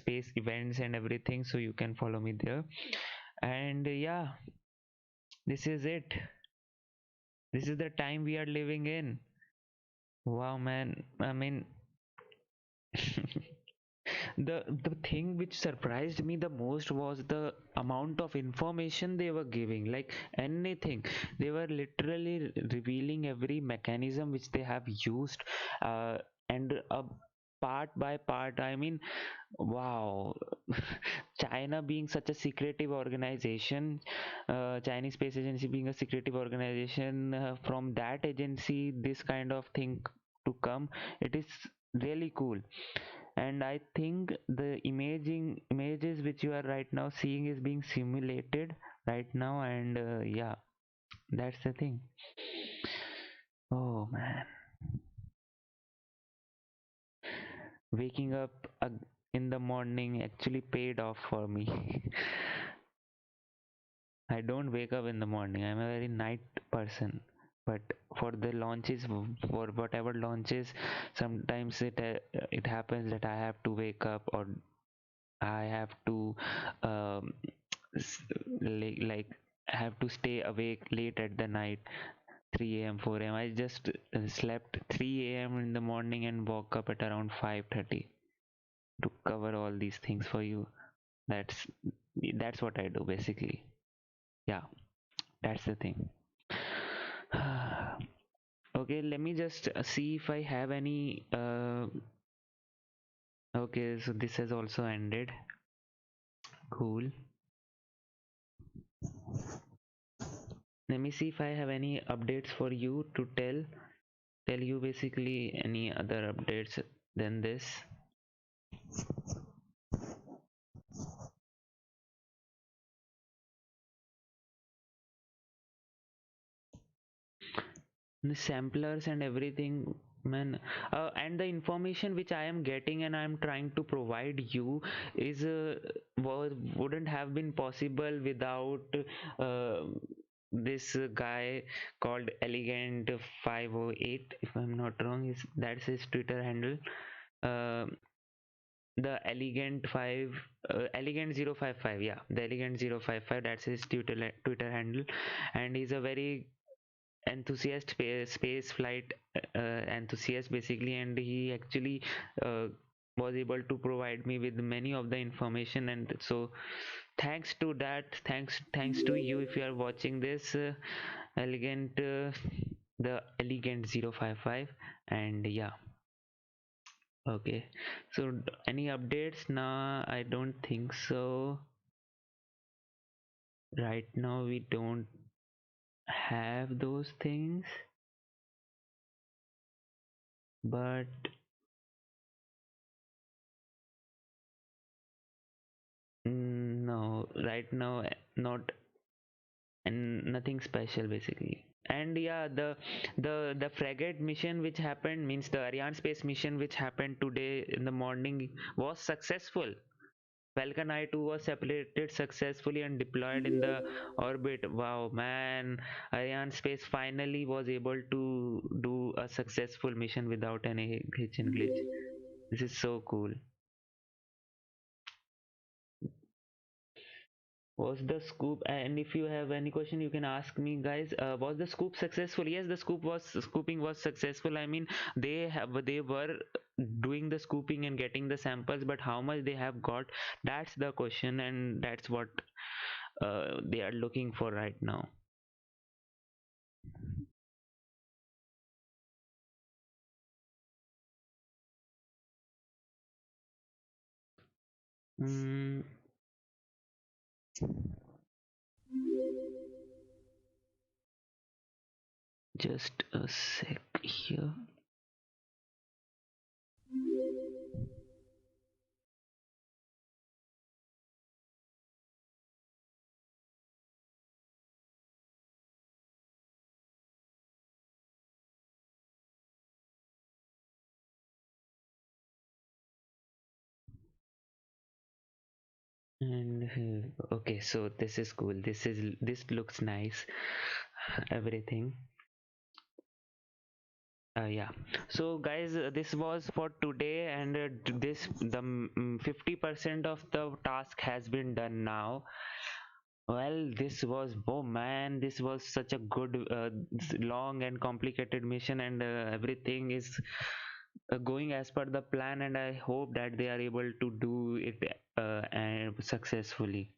space events and everything, so you can follow me there. And yeah, this is it. This is the time we are living in. Wow, man. I mean, the thing which surprised me the most was the amount of information they were giving. Like anything, they were literally revealing every mechanism which they have used, and part by part. I mean, wow. China being such a secretive organization, Chinese Space Agency being a secretive organization, from that agency this kind of thing to come, it is really cool. And I think the images which you are right now seeing is being simulated right now. And yeah, that's the thing. Oh man, waking up in the morning actually paid off for me. I don't wake up in the morning. I'm a very night person. But for the launches, for whatever launches, sometimes it happens that I have to wake up, or I have to um, like I have to stay awake late at the night, 3 a.m., 4 a.m. I just slept 3 a.m. in the morning and woke up at around 5:30 to cover all these things for you. That's what I do basically. Yeah, that's the thing. Okay, let me just see if I have any. Okay, so this has also ended. Cool. Let me see if I have any updates for you to tell you basically any other updates than this. The samplers and everything, man. And the information which I am getting and I am trying to provide you is wouldn't have been possible without uh, this guy called Elegant 508, if I'm not wrong. That's his Twitter handle. uh, the Elegant 5 Elegant 055, yeah, the Elegant 055, that's his Twitter handle. And he's a very enthusiast, space flight enthusiast basically, and he actually uh, was able to provide me with many of the information. And so thanks to that, thanks to you, if you are watching this, Elegant, the Elegant 055. And yeah, okay, so any updates? Nah, I don't think so. Right now we don't have those things, but no, right now not, and nothing special basically. And yeah, the frigate mission which happened, means the Ariane space mission which happened today in the morning, was successful. Falcon 9 was separated successfully and deployed in the orbit. Wow, man. Ariane Space finally was able to do a successful mission without any hitch and glitch. This is so cool. Was the scoop, and if you have any question you can ask me, guys. Was the scoop successful? Yes, the scooping was successful. I mean, they were doing the scooping and getting the samples, but how much they have got, that's the question, and that's what they are looking for right now. mm, just a sec here. And okay, so this is cool. This looks nice. Everything. Yeah, so guys, this was for today, and this the 50% of the task has been done now. Well, this was, oh man, this was such a good long and complicated mission, and everything is going as per the plan, and I hope that they are able to do it and successfully.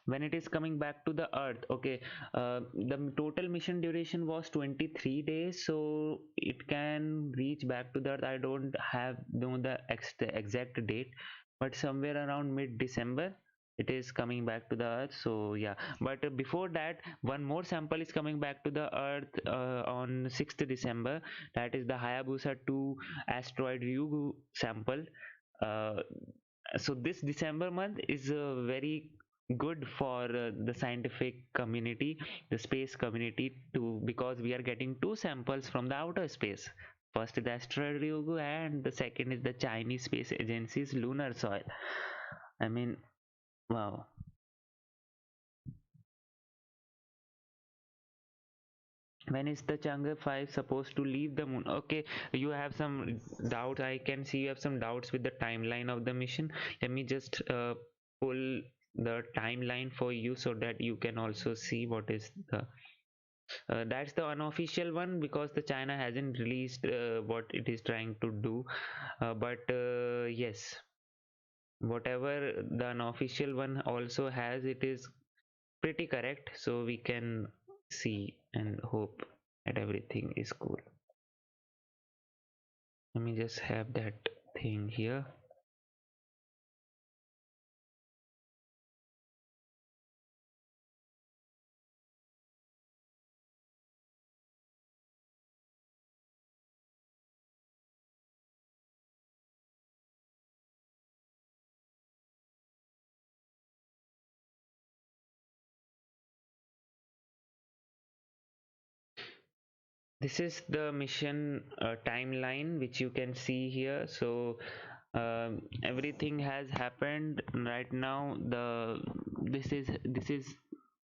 When it is coming back to the earth, okay, the total mission duration was 23 days, so it can reach back to the earth. I don't have know the exact date, but somewhere around mid December it is coming back to the earth. So yeah, but before that, one more sample is coming back to the earth on 6th December. That is the Hayabusa 2 asteroid Ryugu sample. uh, so this December month is very good for the scientific community, the space community too, because we are getting two samples from the outer space. First is the asteroid Ryugu, and the second is the Chinese Space Agency's lunar soil. I mean, wow. When is the Chang'e 5 supposed to leave the moon? Okay, you have some doubts. I can see you have some doubts with the timeline of the mission. Let me just pull the timeline for you so that you can also see what is the that's the unofficial one, because the China hasn't released what it is trying to do, but yes, whatever the unofficial one also has, it is pretty correct, so we can see and hope that everything is cool. Let me just have that thing here. This is the mission timeline which you can see here. So everything has happened right now. This is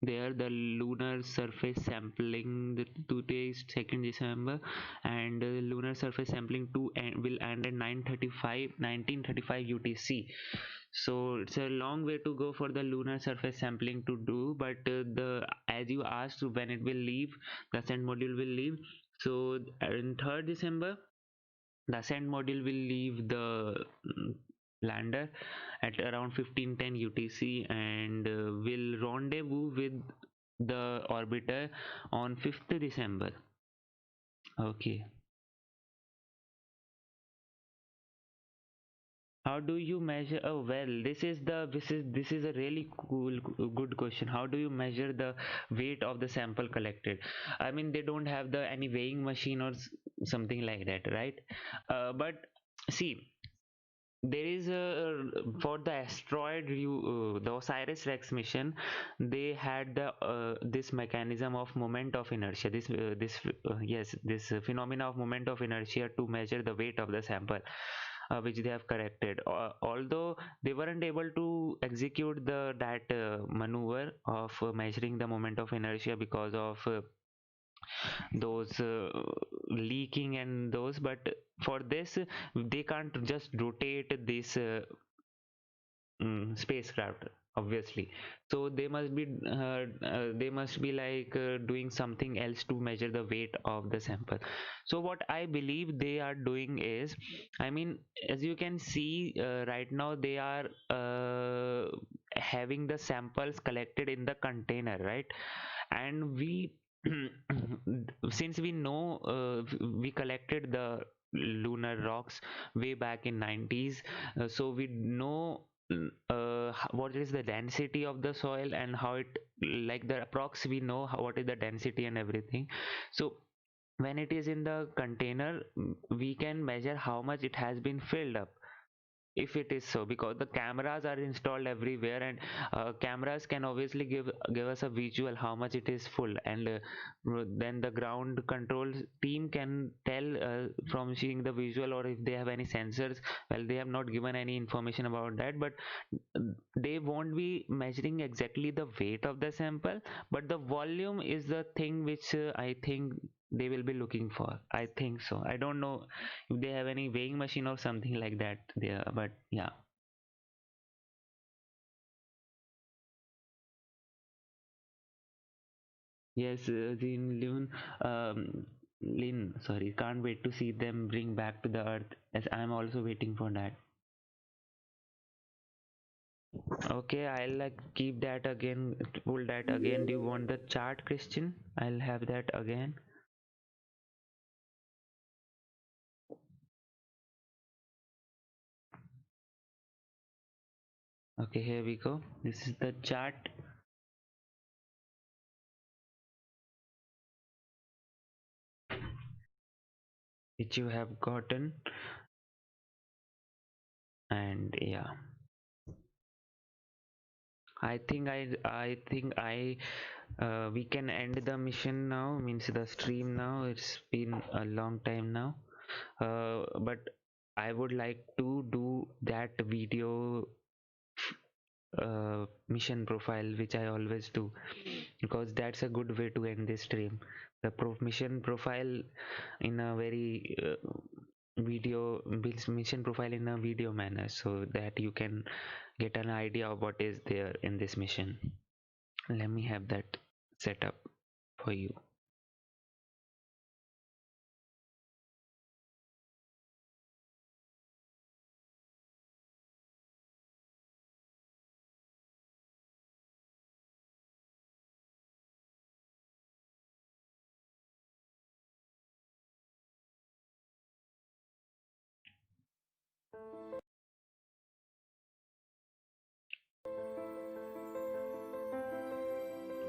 there, the lunar surface sampling. The today is 2nd December, and lunar surface sampling 2 will end at 1935 UTC. So it's a long way to go for the lunar surface sampling to do, but the as you asked when it will leave, the ascent module will leave. So in 3rd December, the ascent module will leave the lander at around 1510 UTC, and will rendezvous with the orbiter on 5th December. Okay. How do you measure? Oh well, this is a really cool good question. How do you measure the weight of the sample collected? I mean, they don't have the any weighing machine or something like that, right? But see, there is a for the asteroid the Osiris Rex mission, they had the this mechanism of moment of inertia, this phenomena of moment of inertia to measure the weight of the sample, which they have corrected. Although they weren't able to execute that maneuver of measuring the moment of inertia because of those leaking and those, but for this they can't just rotate this spacecraft, obviously. So they must be like doing something else to measure the weight of the sample. So what I believe they are doing is, I mean, as you can see right now, they are having the samples collected in the container, right? And we since we know we collected the lunar rocks way back in 90s, so we know what is the density of the soil and how it, like the approx, we know what is the density and everything. So when it is in the container, we can measure how much it has been filled up, if it is so, because the cameras are installed everywhere, and cameras can obviously give us a visual how much it is full, and then the ground control team can tell from seeing the visual, or if they have any sensors. Well, they have not given any information about that, but they won't be measuring exactly the weight of the sample, but the volume is the thing which I think they will be looking for. I think so. I don't know if they have any weighing machine or something like that there, but yeah. Yes, Lin, sorry, can't wait to see them bring back to the earth, as I'm also waiting for that. Okay, I'll keep that again, pull that again. Do you want the chart, Christian? I'll have that again. Okay, here we go. This is the chart. Which you have gotten, and yeah, I think we can end the mission now, means the stream now. It's been a long time now, but I would like to do that video mission profile, which I always do, because that's a good way to end this stream. The mission profile in a very mission profile in a video manner, so that you can get an idea of what is there in this mission. Let me have that set up for you.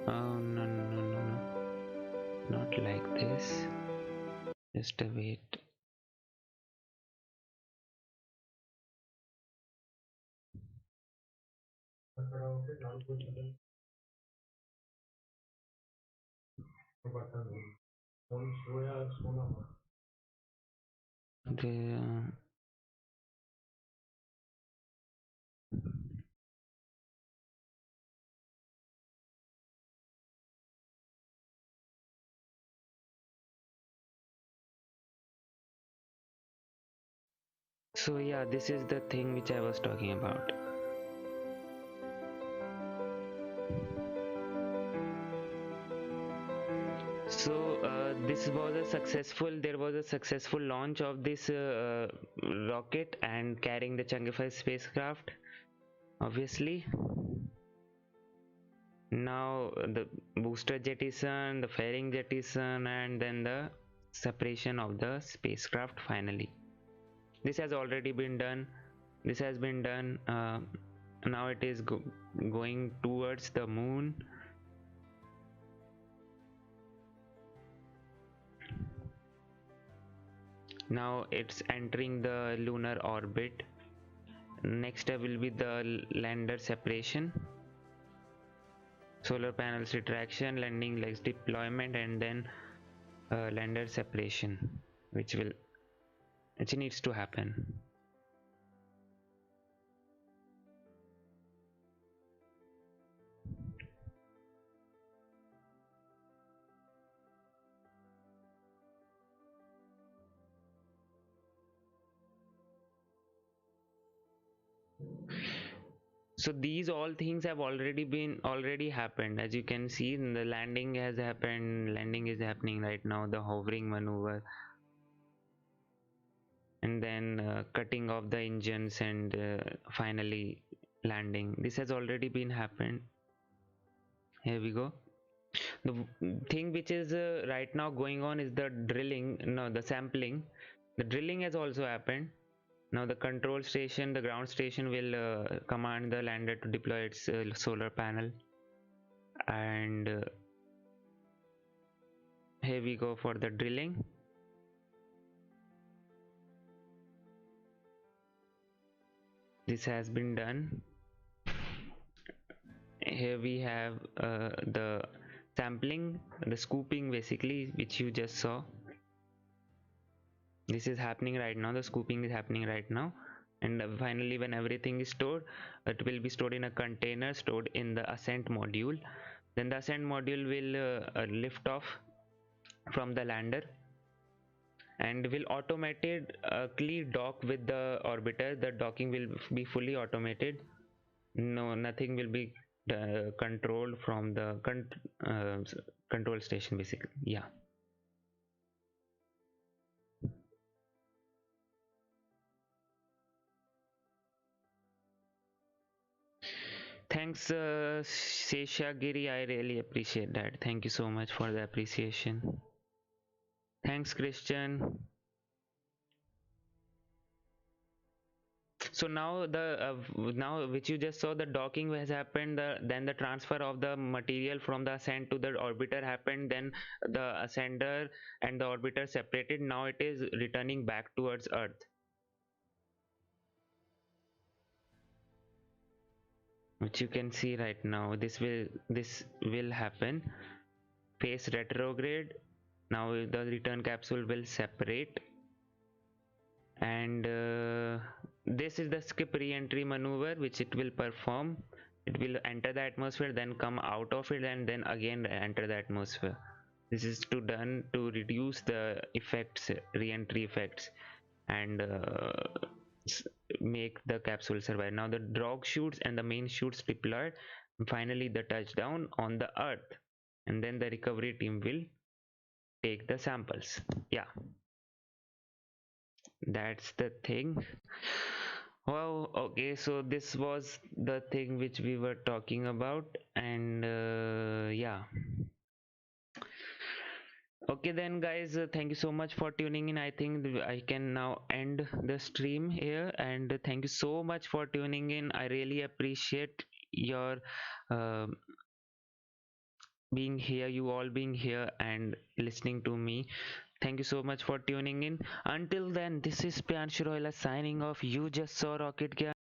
Oh, no, not like this. Just a wait. So yeah, this is the thing which I was talking about. So there was a successful launch of this rocket and carrying the Chang'e 5 spacecraft, obviously. Now the booster jettison, the fairing jettison, and then the separation of the spacecraft finally. This has already been done. This has been done. Now it is going towards the moon. Now it's entering the lunar orbit. Next step will be the lander separation, solar panels retraction, landing legs deployment, and then lander separation, which needs to happen. So these all things have already happened. As you can see, the landing has happened. Landing is happening right now, the hovering maneuver, and then cutting off the engines, and finally landing. This has already been happened. Here we go. The thing which is right now going on is the drilling, no, the sampling. The drilling has also happened. Now the control station, the ground station, will command the lander to deploy its solar panel, and here we go for the drilling. This has been done. Here we have the sampling, the scooping basically, which you just saw. This is happening right now. The scooping is happening right now, and finally when everything is stored, it will be stored in a container stored in the ascent module. Then the ascent module will lift off from the lander, and will automatically dock with the orbiter. The docking will be fully automated. No, nothing will be controlled from the control station basically. Yeah. Thanks, Seshagiri. I really appreciate that. Thank you so much for the appreciation. Thanks, Christian. So now now which you just saw, the docking has happened, then the transfer of the material from the ascent to the orbiter happened, then the ascender and the orbiter separated. Now it is returning back towards Earth, which you can see right now. This will happen. Face retrograde. Now the return capsule will separate, and this is the skip re-entry maneuver which it will perform. It will enter the atmosphere, then come out of it, and then again enter the atmosphere. This is done to reduce the effects, re-entry effects, and make the capsule survive. Now the drogue chutes and the main chutes deployed. Finally the touchdown on the Earth, and then the recovery team will take the samples. Yeah, that's the thing. Wow, okay, so this was the thing which we were talking about, and yeah. Okay then guys, thank you so much for tuning in. I think I can now end the stream here, and thank you so much for tuning in. I really appreciate your being here, you all being here and listening to me. Thank you so much for tuning in. Until then, this is Pianshu Royla signing off. You just saw Rocket Gear.